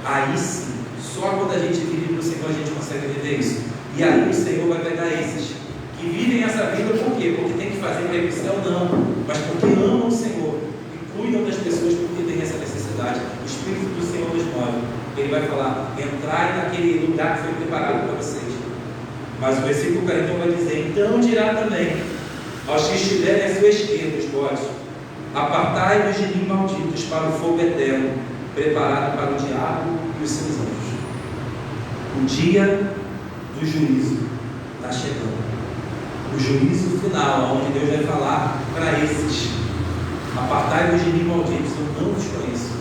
Aí sim, só quando a gente vive para o Senhor, a gente consegue viver isso. E aí o Senhor vai pegar esses que vivem essa vida, por quê? Porque tem que fazer para ir para o céu? Não. Mas porque amam o Senhor e cuidam das pessoas porque tem essa necessidade. O Espírito do Senhor nos move. Ele vai falar: entrai naquele lugar que foi preparado para vocês. Mas o versículo 41 vai dizer: então dirá também aos que estiverem à sua esquerda, os bodes: apartai-vos de mim, malditos, para o fogo eterno, preparado para o diabo e os seus anjos. O dia do juízo está chegando. O juízo final, onde Deus vai falar para esses: apartai-vos de mim, malditos, eu não vos conheço.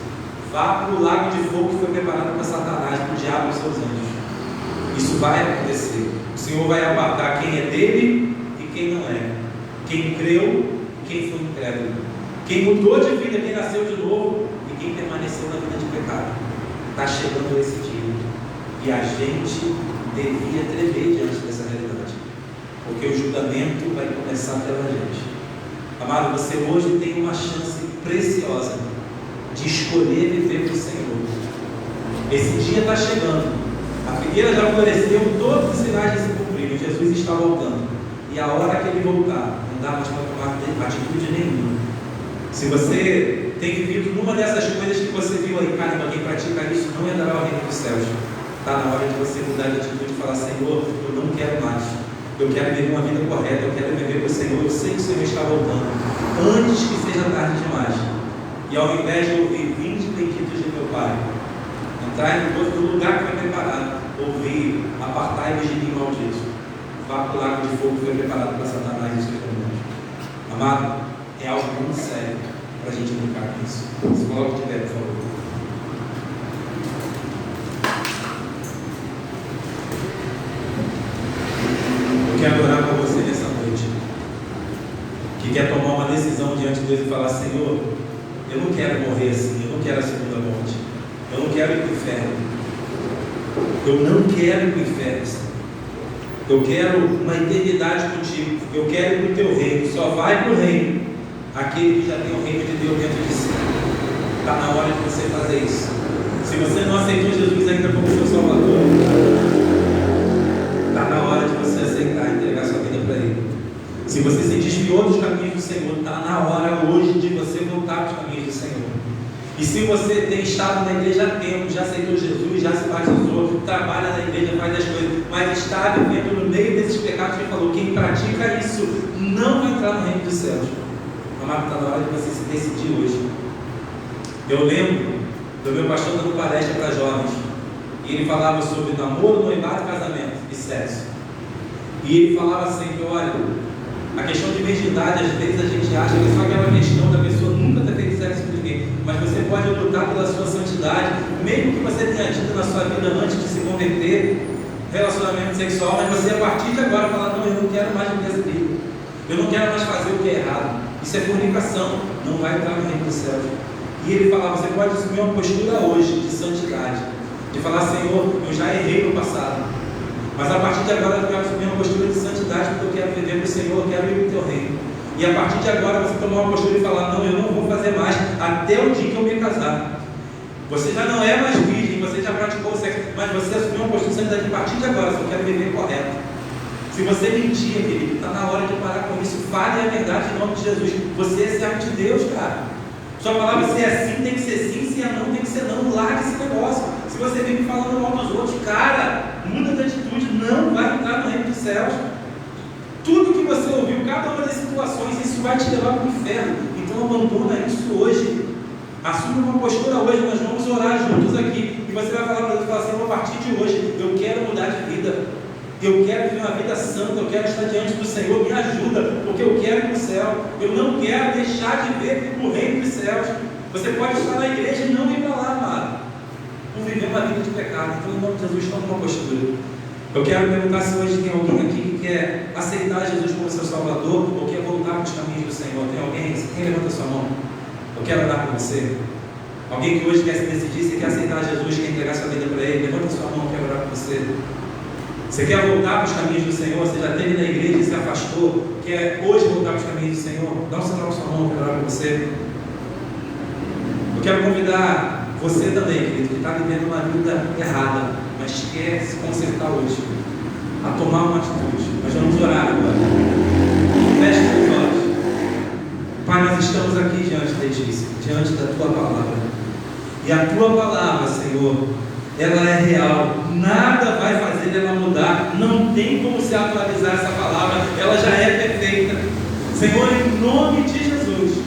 Vá para o lago de fogo que foi preparado para Satanás, para o diabo e os seus anjos. Isso vai acontecer. O Senhor vai apartar quem é dele e quem não é, quem creu e quem foi incrédulo, quem mudou de vida, quem nasceu de novo e quem permaneceu na vida de pecado. Está chegando esse dia e a gente devia tremer diante dessa realidade, porque o julgamento vai começar pela gente. Amado, você hoje tem uma chance preciosa de escolher viver para o Senhor. Esse dia está chegando. A figueira já floresceu, todos os sinais já se cumpriram. Jesus está voltando. E a hora que Ele voltar, não dá mais para tomar atitude nenhuma. Se você tem vivido numa dessas coisas que você viu aí: caramba, quem pratica isso não entrará ao reino dos céus. Está na hora de você mudar de atitude e falar: Senhor, eu não quero mais. Eu quero viver uma vida correta, eu quero viver para o Senhor. Eu sei que o Senhor está voltando, antes que seja tarde demais. E ao invés de ouvir: vinde benditos de meu Pai, entrai no lugar que foi preparado, ouvir: apartai-vos de mim, maldito. Vá para o lago de fogo que foi preparado para Satanás e seus demônios. Amado, é algo muito sério para a gente brincar com isso. Se coloque de pé, por favor. Eu quero orar com você nessa noite, que quer tomar uma decisão diante de Deus e falar: Senhor, eu não quero morrer assim, eu não quero a segunda morte, eu não quero ir para o inferno, eu não quero ir para o inferno, Senhor. Eu quero uma eternidade contigo, eu quero ir para o teu reino. Só vai para o reino aquele que já tem o reino de Deus dentro de si. Está na hora de você fazer isso. Se você não aceitou Jesus ainda como seu Salvador, está na hora de você aceitar e entregar sua vida para Ele. Se você se desviou dos caminhos do Senhor, está na hora hoje de você voltar para os caminhos do Senhor. E se você tem estado na igreja há tempo, já aceitou Jesus, já se batizou, trabalha na igreja, faz as coisas, mas está vivendo no meio desses pecados que Ele falou: quem pratica isso não vai entrar no reino dos céus. Amado, está na hora de você se decidir hoje. Eu lembro do meu pastor dando palestra para jovens, e ele falava sobre namoro, noivado, casamento e sexo. E ele falava sempre: olha, a questão de virgindade, às vezes a gente acha que é só aquela questão da pessoa nunca ter feito sexo com ninguém, mas você pode lutar pela sua santidade, mesmo que você tenha tido na sua vida antes de se converter relacionamento sexual, mas você a partir de agora falar: não, eu não quero mais viver essa vida, eu não quero mais fazer o que é errado, isso é fornicação, não vai entrar no reino dos céus. E ele falava: você pode assumir uma postura hoje de santidade, de falar: Senhor, eu já errei no passado, mas a partir de agora eu quero assumir uma postura de santidade, porque eu quero viver para o Senhor, eu quero ir para o teu reino. E a partir de agora você tomar uma postura e falar: não, eu não vou fazer mais até o dia que eu me casar. Você já não é mais virgem, você já praticou o sexo, mas você assumiu uma postura de santidade. A partir de agora, se eu quero viver correto. Se você mentir, querido, está na hora de parar com isso. Fale a verdade em nome de Jesus. Você é servo de Deus, cara. Sua palavra: se é sim, tem que ser sim, se é não, tem que ser não. Largue esse negócio. Se você vive falando mal dos outros, cara, muda de atitude, não vai entrar no reino dos céus. Tudo que você ouviu, cada uma das situações, isso vai te levar para o inferno. Então abandona isso hoje. Assume uma postura hoje. Nós vamos orar juntos aqui, e você vai falar para Deus, falar: Senhor, a partir de hoje eu quero mudar de vida, eu quero viver uma vida santa, eu quero estar diante do Senhor, me ajuda, porque eu quero ir para o céu, eu não quero deixar de ver o reino dos céus. Você pode estar na igreja e não ir para lá, amado, por viver uma vida de pecado. Então, em nome de Jesus, toma uma postura. Eu quero perguntar se hoje tem alguém aqui que quer aceitar Jesus como seu Salvador, ou quer voltar para os caminhos do Senhor. Tem alguém? Quem levanta sua mão? Eu quero orar por você. Alguém que hoje quer se decidir, se quer aceitar Jesus, quer entregar sua vida para Ele, levanta sua mão, eu quero orar por você. Você quer voltar para os caminhos do Senhor? Você já esteve na igreja e se afastou, quer hoje voltar para os caminhos do Senhor? Dá um sinal com sua mão, eu quero orar por você. Eu quero convidar você também, querido, que está vivendo uma vida errada, mas quer se consertar hoje, a tomar uma atitude. Nós vamos orar agora. Feche os olhos. Pai, nós estamos aqui diante de Ti, diante da Tua palavra. E a Tua palavra, Senhor, ela é real. Nada vai fazer ela mudar. Não tem como se atualizar essa palavra. Ela já é perfeita. Senhor, em nome de Jesus,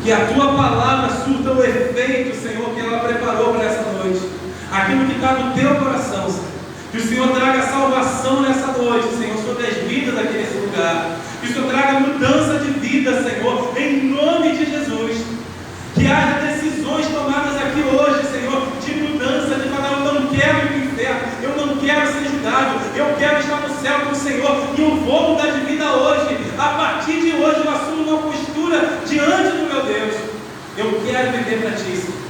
que a Tua palavra surta o efeito, Senhor, que ela preparou para essa noite. Aquilo que está no Teu coração, Senhor. Que o Senhor traga salvação nessa noite, Senhor, sobre as vidas aqui nesse lugar. Que o Senhor traga mudança de vida, Senhor, em nome de Jesus. Que haja decisões tomadas aqui hoje, Senhor, de mudança, de falar: eu não quero ir para o inferno, eu não quero ser julgado, eu quero estar no céu com o Senhor, e eu vou mudar de vida hoje. A partir de hoje eu assumo uma postura diante do meu Deus. Eu quero viver para Ti, Senhor.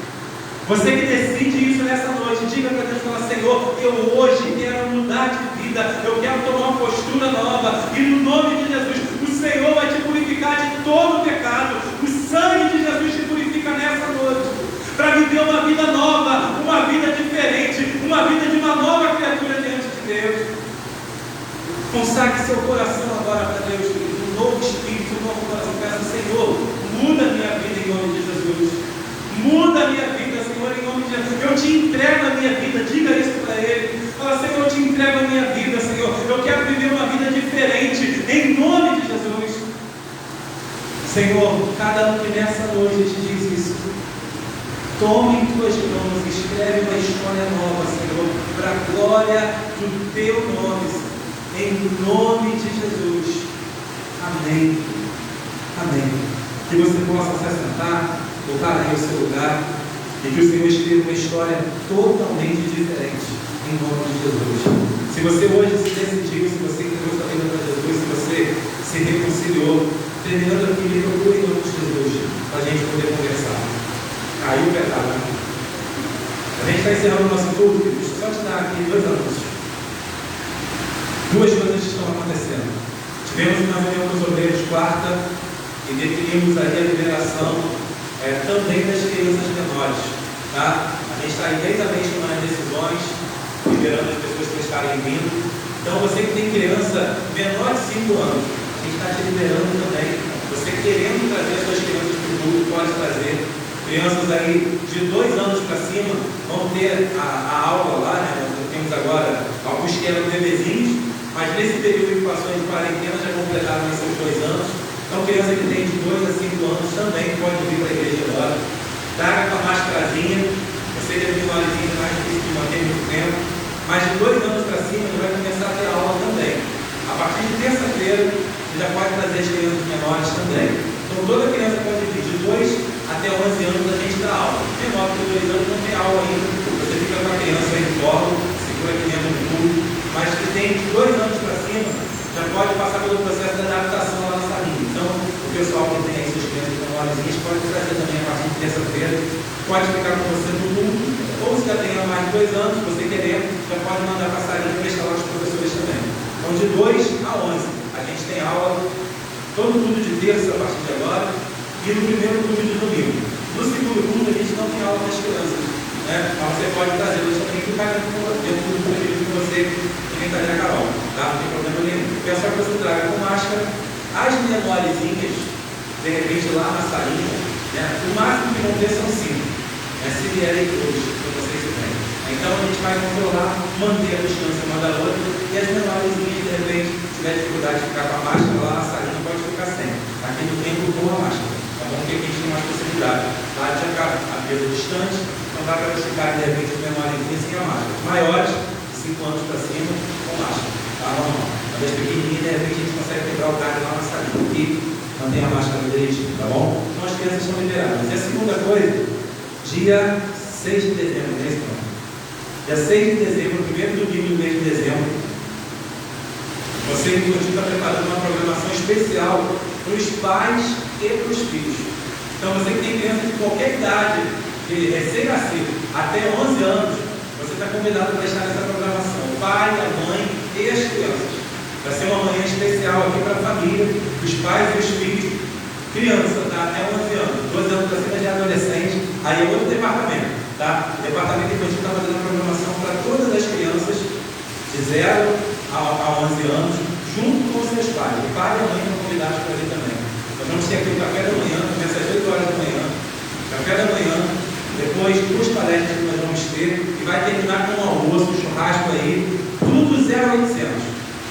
Você que decide isso nessa noite, diga para Deus, fala: Senhor, eu hoje quero mudar de vida, eu quero tomar uma postura nova, e no nome de Jesus, o Senhor vai te purificar de todo o pecado. O sangue de Jesus te purifica nessa noite, para viver uma vida nova, uma vida diferente, uma vida de uma nova criatura diante de Deus. Consagre seu coração agora para Deus, um novo espírito, um novo coração. Peça: Senhor, muda a minha vida em nome de Jesus. Muda a minha vida, Senhor, em nome de Jesus. Eu te entrego a minha vida. Diga isso para Ele. Fala: Senhor, eu te entrego a minha vida, Senhor. Eu quero viver uma vida diferente, em nome de Jesus. Senhor, cada um que nessa noite te diz isso, tome em tuas mãos, escreve uma história nova, Senhor, para a glória do teu nome, em nome de Jesus. Amém. Amém. Que você possa se assentar, voltar aí ao seu lugar, e que o Senhor escreva uma história totalmente diferente, em nome de Jesus. Se você hoje se decidiu, se você entregou sua vida para Jesus, se você se reconciliou, terminando aqui, me procure em nome de Jesus, para a gente poder conversar. Caiu o pecado, né? A gente está encerrando o nosso culto, deixa eu só te dar aqui 2 anúncios. 2 coisas estão acontecendo. Tivemos uma reunião com os obreiros quarta e definimos aí a liberação também das crianças menores. Tá? A gente está aí desde a mês tomando decisões, liberando as pessoas que estarem vindo. Então você que tem criança menor de 5 anos, a gente está te liberando também. Você querendo trazer as suas crianças para o culto, pode trazer. Crianças aí de 2 anos para cima vão ter a aula lá, né? Nós temos agora alguns que eram bebezinhos, mas nesse período de passou de quarentena já completaram esses 2 anos. Então, criança que tem de 2 a 5 anos também pode vir para a igreja agora. Traga com a máscarazinha. Eu sei que é menorzinho, mais difícil de manter muito tempo. Mas de 2 anos para cima, ele vai começar a ter aula também. A partir de terça-feira, você já pode trazer as crianças menores também. Então, toda criança pode vir de 2 até 11 anos a gente dá aula. Menor que 2 anos não tem aula ainda. Você fica com a criança aí no colo, segura aqui dentro do clube. Mas que tem de 2 anos para cima, já pode passar pelo processo de adaptação lá na salinha. Então, o pessoal que tem aí suas crianças menorzinhas pode trazer também a partir de terça-feira. Pode ficar com você no culto. Ou se já tem mais de 2 anos, você querendo, já pode mandar para a salinha para instalar os professores também. Então, de 2 a 11, a gente tem aula todo culto de terça a partir de agora. E no primeiro culto de domingo. No segundo culto a gente não tem aula das crianças, né? Mas você pode trazer, você também ficar dentro do período que você também está a Carol, tá? Não tem problema nenhum. Peço só que você traga com máscara. As menorzinhas, de repente lá na salinha, né? O máximo que vão ter são 5. Se vierem 2, para vocês verem. Então a gente vai controlar, manter a distância uma da outra, e as menorzinhas, de repente, se tiver dificuldade de ficar com a máscara lá na salinha, pode ficar sem. Aqui no tempo com a máscara. Porque a gente tem mais possibilidade, tá? De ficar a peso distante, não dá para ficar de repente menorzinhos sem a máscara. Maiores, de 5 anos para cima, com máscara, tá? Normal. Mas as pequenininhas, de repente a gente consegue quebrar o carro lá na salinha aqui, mantém a máscara direitinho, tá bom? Então as crianças são liberadas. E a segunda coisa, dia 6 de dezembro, não é isso? Dia 6 de dezembro, primeiro domingo do mês de dezembro, você inclusive está preparando uma programação especial para os pais e para os filhos. Então você que tem criança de qualquer idade, de recém-nascido até 11 anos, você está convidado para estar nessa programação. O pai, a mãe e as crianças. Vai ser uma manhã especial aqui para a família, os pais e os filhos. Criança, tá? Até 11 anos. 12 anos para cima já é adolescente. Aí é outro departamento, tá? O departamento infantil está fazendo a programação para todas as crianças de 0 a 11 anos, junto com os seus pais. O pai e a mãe estão convidados para vir também. Nós vamos ter aqui o café da manhã, começa às 8 horas da manhã. Café da manhã, depois 2 palestras que nós vamos ter, e vai terminar com um almoço, um churrasco aí, tudo 0 a 800.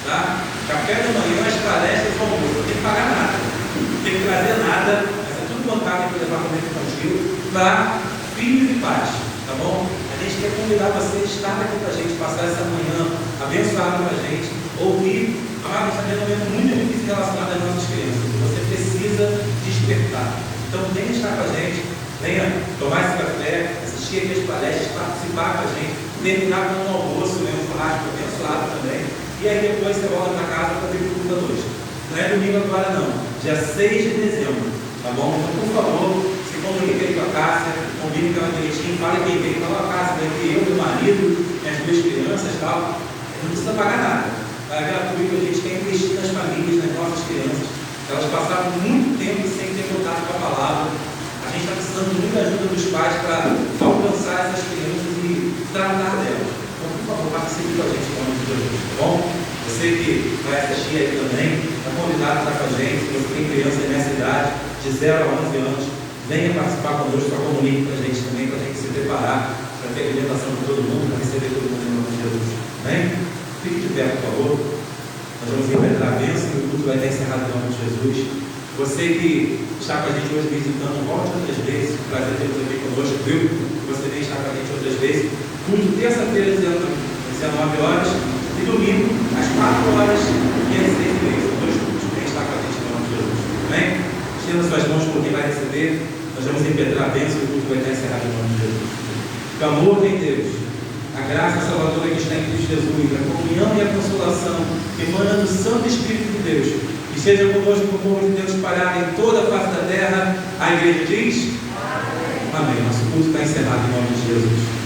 Tá? Café da manhã, as palestras e o almoço. Não tem que pagar nada, não tem que trazer nada, mas é tudo bancado aqui pelo departamento infantil para filhos e pais. Tá bom? A gente quer convidar você a estar aqui com a gente, passar essa manhã abençoada com a gente, ouvir. A gente está tendo um momento muito difícil relacionado às nossas crianças. Você precisa despertar. Então, venha estar com a gente, venha tomar esse café, assistir aqui as palestras, participar com a gente, terminar com um almoço, um churrasco abençoado também. E aí depois você volta para casa para ter o culto da noite. Não é domingo agora não, dia 6 de dezembro. Tá bom? Então, por favor, se comunique aí com a Cássia, combine com ela direitinho, fale quem vem, fala a Cássia, vem aqui eu, meu marido, minhas 2 crianças e tal. Não precisa pagar nada. É gratuito, a gente quer investir nas famílias, nas nossas crianças. Elas passaram muito tempo sem ter contato com a palavra. A gente está precisando de muita ajuda dos pais para alcançar essas crianças e tratar delas. Então, por favor, participe com a gente no nome de Jesus, tá bom? Você que vai assistir aí também, está convidado a estar com a gente. Se você tem criança nessa idade, de 0 a 11 anos, venha participar conosco, só comunique com a gente também, para a gente se preparar para ter alimentação para todo mundo, para receber todo mundo em nome de Jesus. Amém? Fique de pé, por favor. Nós vamos interpretar a bênção e o culto vai estar encerrado em nome de Jesus. Você que está com a gente hoje visitando, volte outras vezes. Prazer ter você aqui conosco, viu? Que você vem estar com a gente outras vezes. Culto terça-feira, 19 às 19 horas, e domingo, às 4 horas e às 6h30. São 2 cultos. Quem está com a gente em nome de Jesus. Amém? Estenda suas mãos por quem vai receber. Nós vamos impetrar a bênção e o culto vai estar encerrado em nome de Jesus. Que o amor de Deus, a graça salvadora que está em Cristo Jesus, a comunhão e a consolação que emana do Santo Espírito de Deus, que seja conosco com o povo de Deus espalhado em toda a face da terra. A igreja diz: Amém. Nosso culto está encerrado em nome de Jesus.